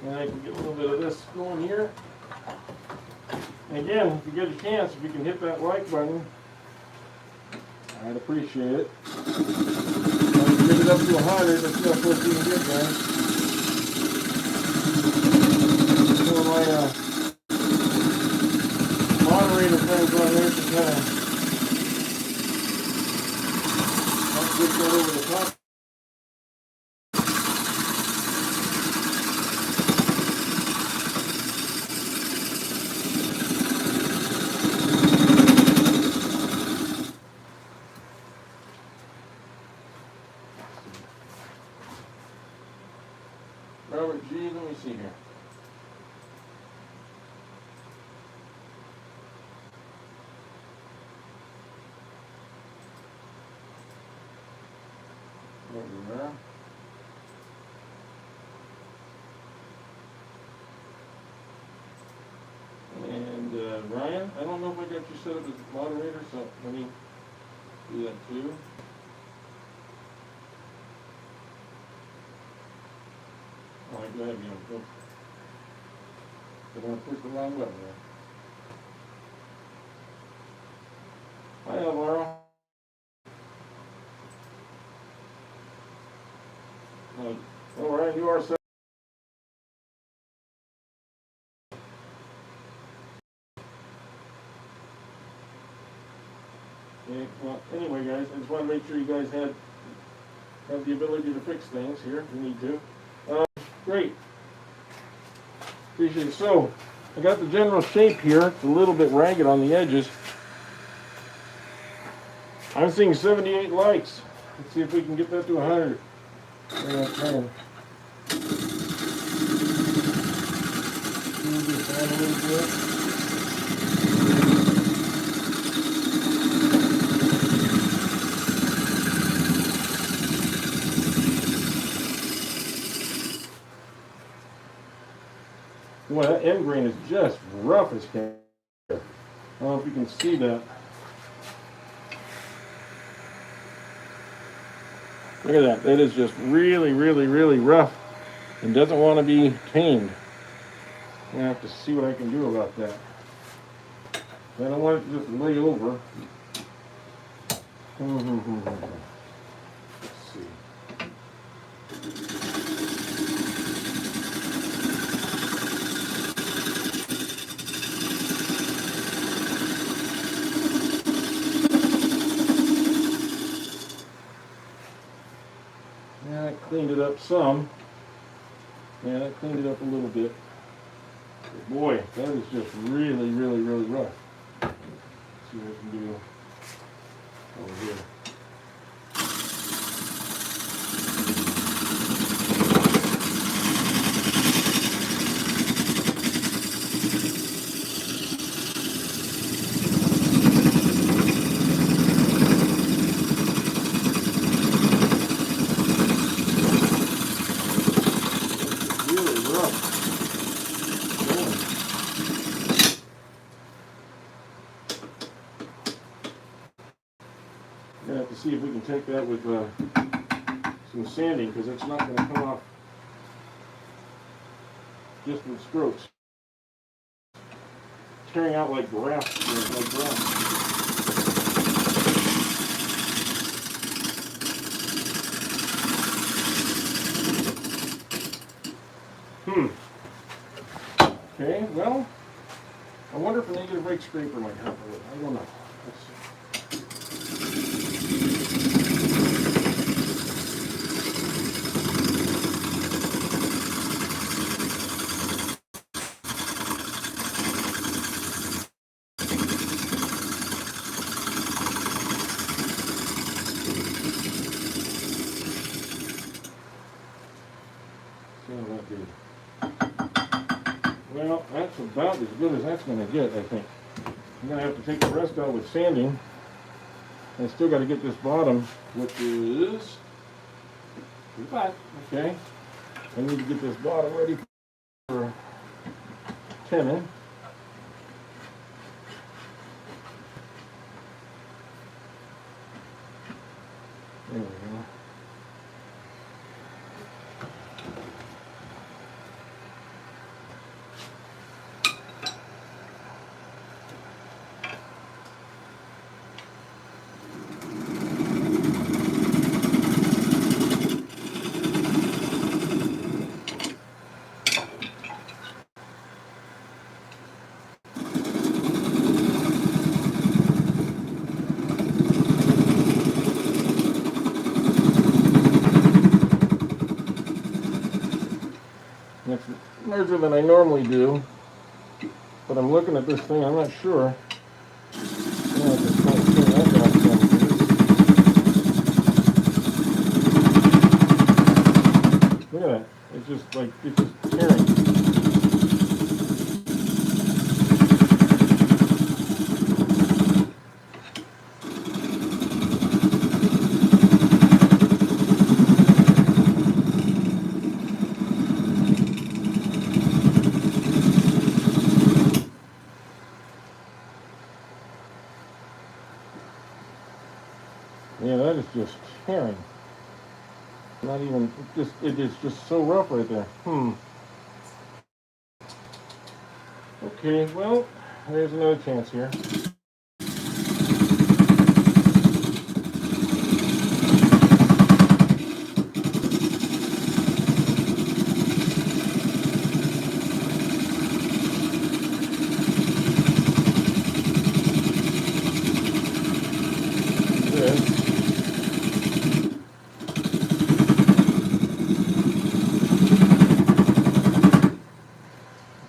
And I can get a little bit of this going here. And again, if you get a chance, if you can hit that like button, I'd appreciate it. Let's get it up to 100. Let's see how close we can get, guys. So my moderator comes on there to kind of help push that over the top. Robert G, let me see here. There we are. And Ryan, I don't know if I got you set up as moderator, so let me do that too. Oh, I do have you on. I want to push the wrong button there. Hi, Alvaro. All right, you are set. Okay, well, anyway, guys, I just want to make sure you guys have the ability to fix things here if you need to. Great. Appreciate it. So, I got the general shape here. It's a little bit ragged on the edges. I'm seeing 78 likes. Let's see if we can get that to 100. Yeah, kind of. Move this down a little bit. Boy, that end grain is just rough as can. I don't know if you can see that. Look at that. That is just really, really, really rough and doesn't want to be tamed. I'm going to have to see what I can do about that. I don't want it to just lay over. Let's see. Yeah, I cleaned it up some. Yeah, I cleaned it up a little bit. But boy, that is just really, really, really rough. Let's see what I can do over here. See if we can take that with some sanding because it's not going to come off just with strokes. Tearing out like grass. Okay, well, I wonder if a negative rake scraper might help with it. I don't know. Let's see. Well, that's about as good as that's going to get, I think. I'm going to have to take the rest out with sanding. I still got to get this bottom, which is pretty flat. Okay. I need to get this bottom ready for tinning. There we go. It's larger than I normally do, but I'm looking at this thing, I'm not sure. Look at that. It's just like, it's just tearing. Yeah, that is just tearing. Not even, it is just so rough right there. Okay, well, there's another chance here.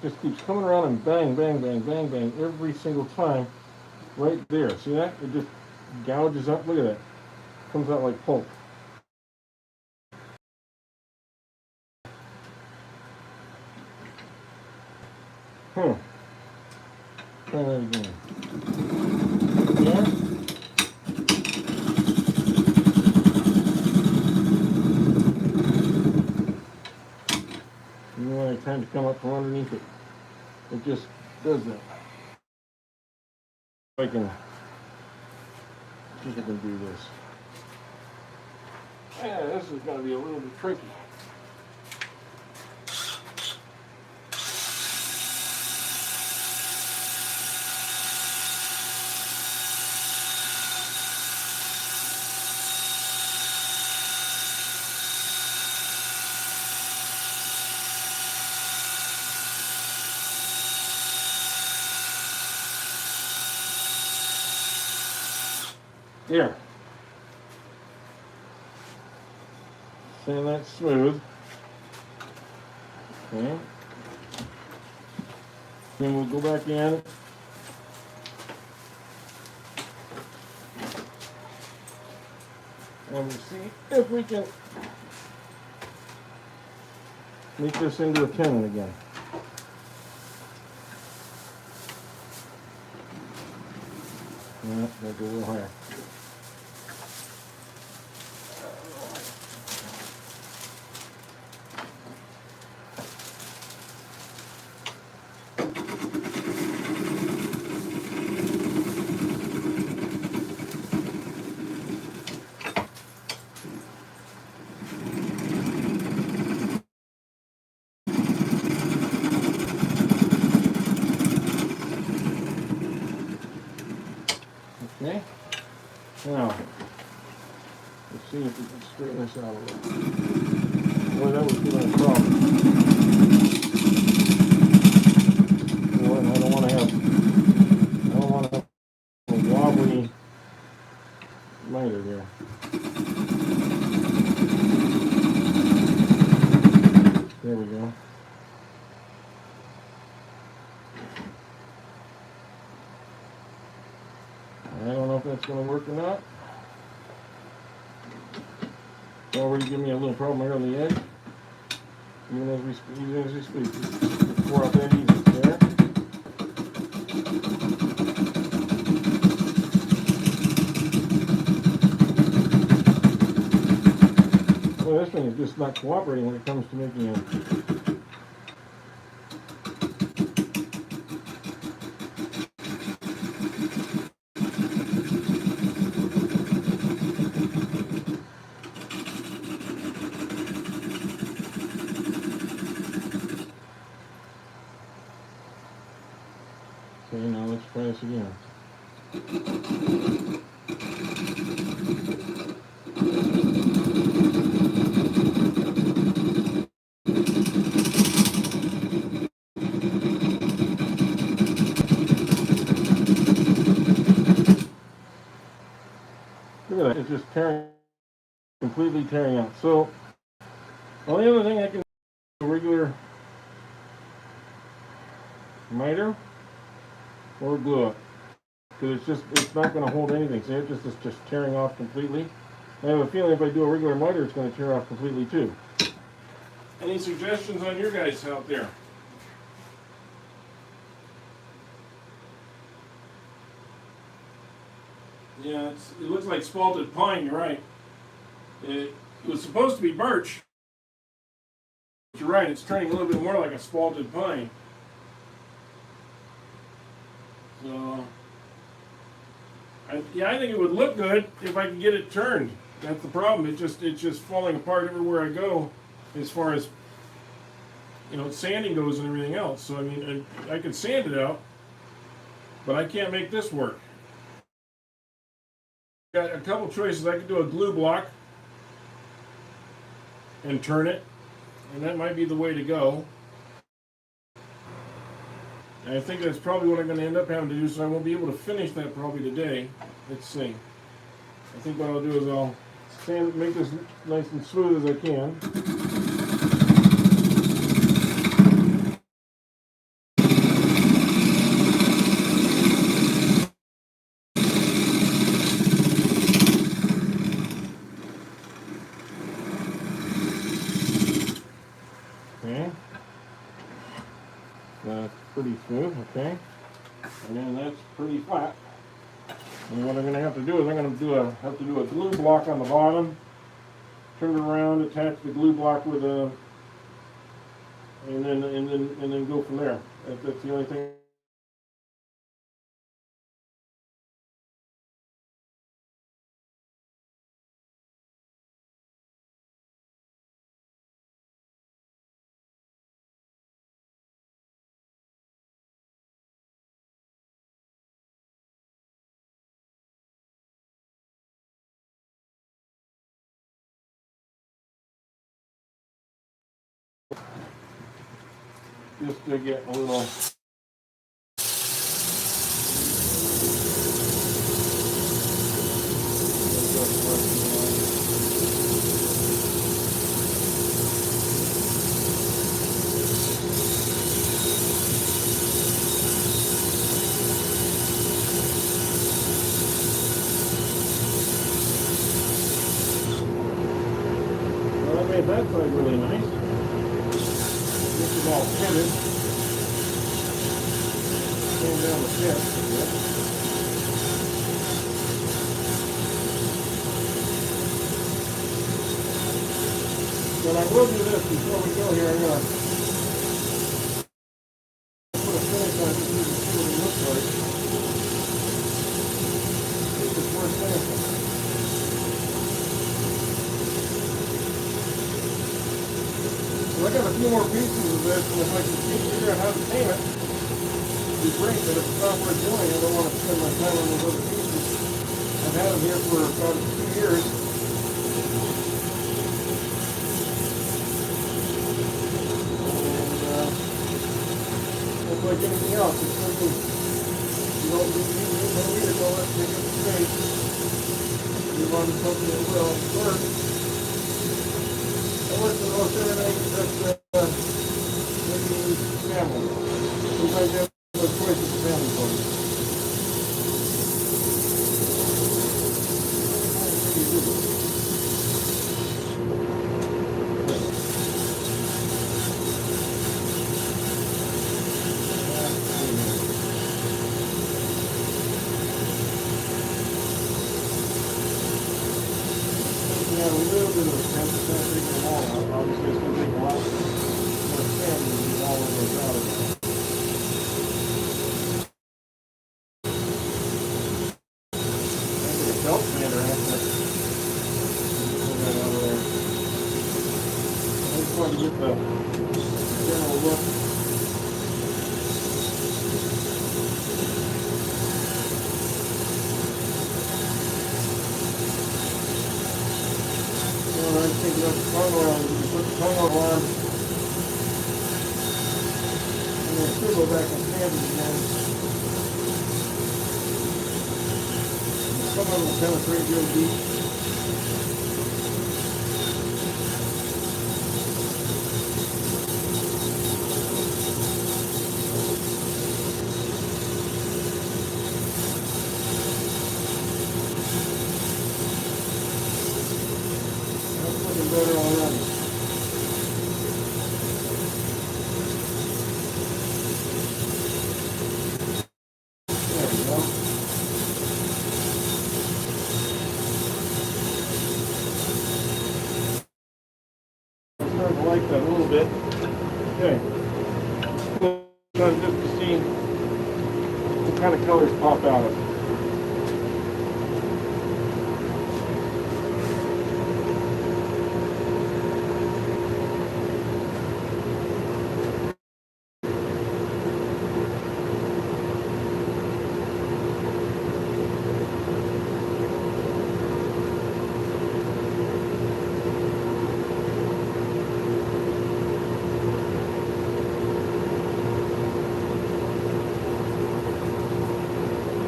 Just keeps coming around and bang, bang, bang, bang, bang every single time right there. See that? It just gouges up. Look at that. Comes out like pulp. Try that again. Yeah. You know, I time to come up from underneath it. It just does that. I can see if I can do this. Yeah, this is going to be a little bit tricky. There. Sand that smooth. Okay. Then we'll go back in. And we'll see if we can make this into a tenon again. Yeah, gotta go a little higher. Now, let's see if we can straighten this out a little. Boy, that was giving a problem. Boy, I don't want to have a wobbly miter here. There we go. I don't know if that's going to work or not. It's already giving me a little problem here on the edge. Even as we speak. Just pour out that easy there. Well, this thing is just not cooperating when it comes to making a... Okay, now let's try this again. Look at that, it's just completely tearing out. So, well, the other thing I can do is a regular miter or glue it, because it's not going to hold anything. See, it's just tearing off completely. I have a feeling if I do a regular miter, it's going to tear off completely too. Any suggestions on your guys out there? Yeah, it looks like spalted pine, you're right. It was supposed to be birch. But you're right, it's turning a little bit more like a spalted pine. So, I think it would look good if I could get it turned. That's the problem. It's just falling apart everywhere I go, as far as, you know, sanding goes and everything else. So I mean, I could sand it out, but I can't make this work. Got a couple choices. I could do a glue block and turn it, and that might be the way to go. And I think that's probably what I'm going to end up having to do, so I won't be able to finish that probably today. Let's see. I think what I'll do is I'll make this nice and smooth as I can. Okay. That's pretty smooth, okay. And then that's pretty flat. And what I'm going to have to do is I'm going to have to do a glue block on the bottom, turn it around, attach the glue block with a, and then go from there. That's the only thing. Just to get a little. Well, I made that side really nice. This is all pitted. Came down the pit. But I will do this before we go here. I'm going to put a finish on this so you can see what it looks like. This is worth finishing. So I got a few more pieces of this, and if I can figure out how to paint it, it'd be great, but if it's not worth doing, I don't want to spend my time on those other pieces. I've had them here for about 2 years. And it's like anything else. It's simply, you don't need to go and take it straight. Move on to something that will work. I work with most everything that's maybe family. Sometimes you have no choice with the family party. Yeah, we little bit of a chance to take them all out. Obviously, it's going to take a lot more sand to get all of those out of there. I think a belt sander has to pull that out of there. I just wanted to get the general look. I think that's tongue oil. You can put the tongue oil on. And then still go back and sand it again. Some of them will penetrate real deep. That's looking better already. There we go. I'm starting to like that a little bit. Okay. Just to see what kind of colors pop out of it.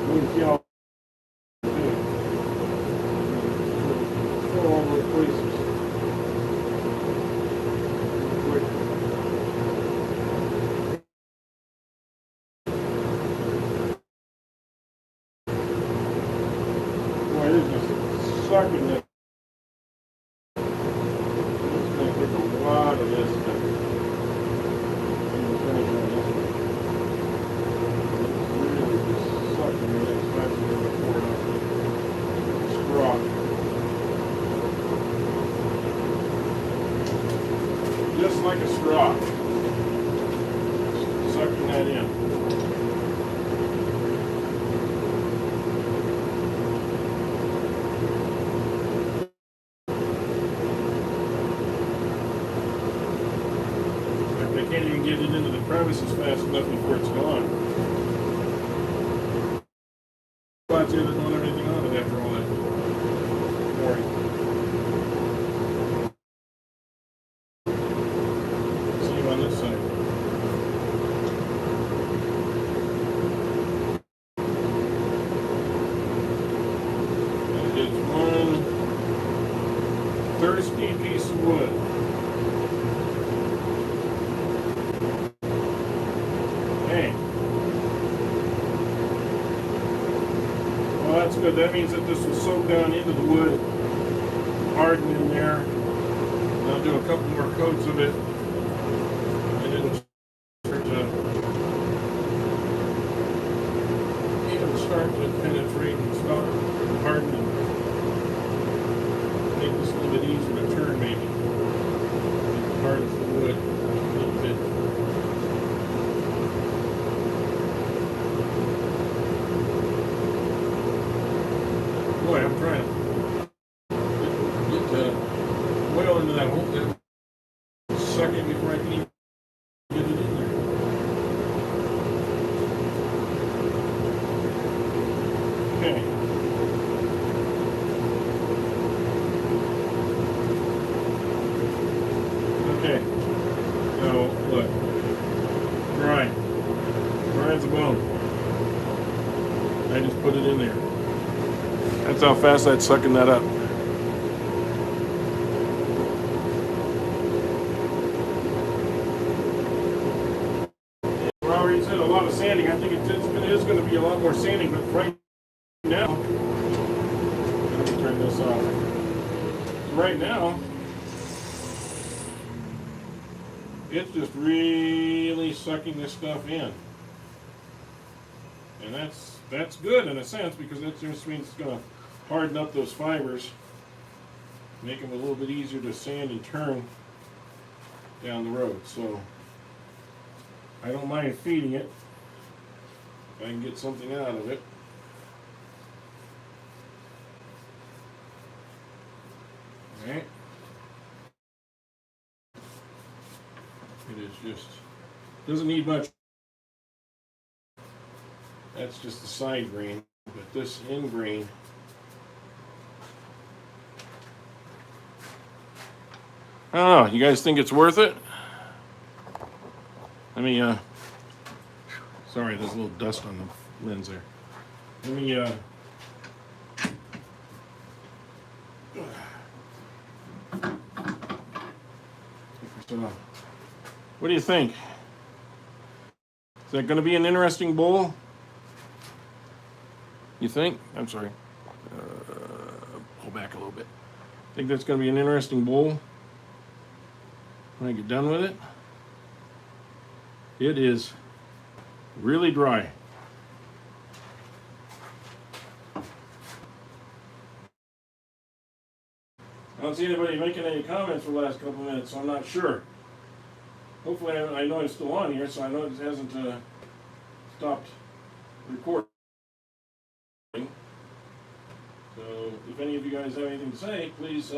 You can see how fill all those places. Quick. Boy, this is sucking it. It's going to take a lot of this to finish on this one. It's really just sucking it, especially when it's poured out the straw. Just like a straw. Sucking that in. I can't even get it into the crevices fast enough before it's gone. Spots here that don't have anything on it after all that pouring. Same on this side. That is one thirsty piece of wood. Hey. Well, that's good. That means that this will soak down into the wood, harden in there. And I'll do a couple more coats of it, and it'll start to penetrate and start hardening. Make this a little bit easier to turn, maybe. It hardens the wood a little bit. Boy, I'm trying to get oil into that hole. Suck it before I can even get it in there. Okay. That's how fast that's sucking that up. Well, already said a lot of sanding. I think it is going to be a lot more sanding, but right now, let me turn this off. Right now, it's just really sucking this stuff in. And that's good in a sense, because that just means it's going to harden up those fibers, make them a little bit easier to sand and turn down the road. So I don't mind feeding it if I can get something out of it. Alright. It is just, doesn't need much. That's just the side grain, but this end grain, I don't know, you guys think it's worth it? Let me, sorry, there's a little dust on the lens there. Let me, what do you think? Is that going to be an interesting bowl? You think? I'm sorry. Pull back a little bit. Think that's going to be an interesting bowl when I get done with it? It is really dry. I don't see anybody making any comments for the last couple of minutes, so I'm not sure. Hopefully, I know it's still on here, so I know it hasn't stopped recording. So, if any of you guys have anything to say, please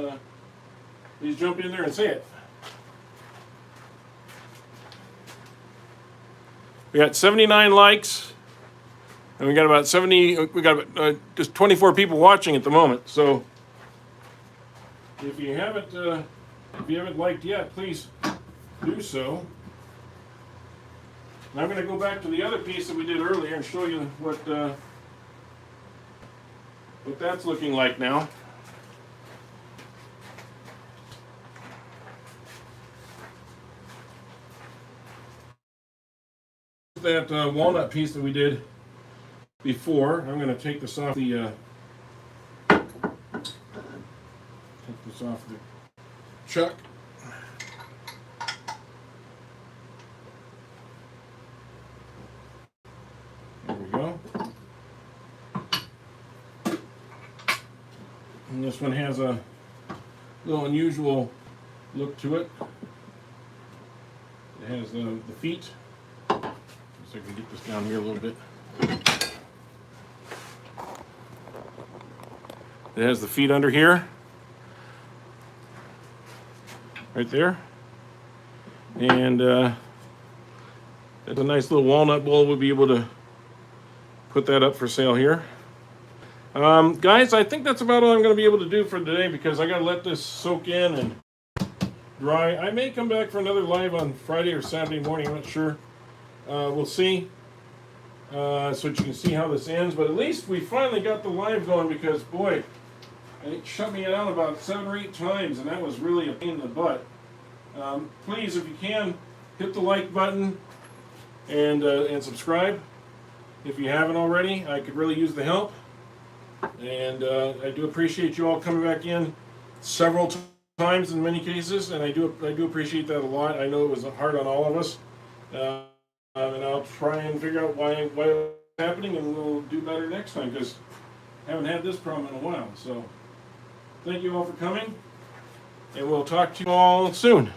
jump in there and say it. We got 79 likes, and we got about 70. We got just 24 people watching at the moment. So, if you haven't liked yet, please do so. And I'm going to go back to the other piece that we did earlier and show you what that's looking like now. That walnut piece that we did before, I'm going to take this off the chuck. There we go. And this one has a little unusual look to it. It has the feet. So I can get this down here a little bit. It has the feet under here. Right there. And that's a nice little walnut bowl. We'll be able to put that up for sale here. Guys, I think that's about all I'm going to be able to do for today, because I got to let this soak in and dry. I may come back for another live on Friday or Saturday morning. I'm not sure. We'll see. So you can see how this ends. But at least we finally got the live going, because, boy, it shut me out about 7 or 8 times, and that was really a pain in the butt. Please, if you can, hit the like button and subscribe. If you haven't already, I could really use the help. And I do appreciate you all coming back in several times in many cases, and I do appreciate that a lot. I know it was hard on all of us. And I'll try and figure out why it's happening, and we'll do better next time, because I haven't had this problem in a while. So thank you all for coming, and we'll talk to you all soon.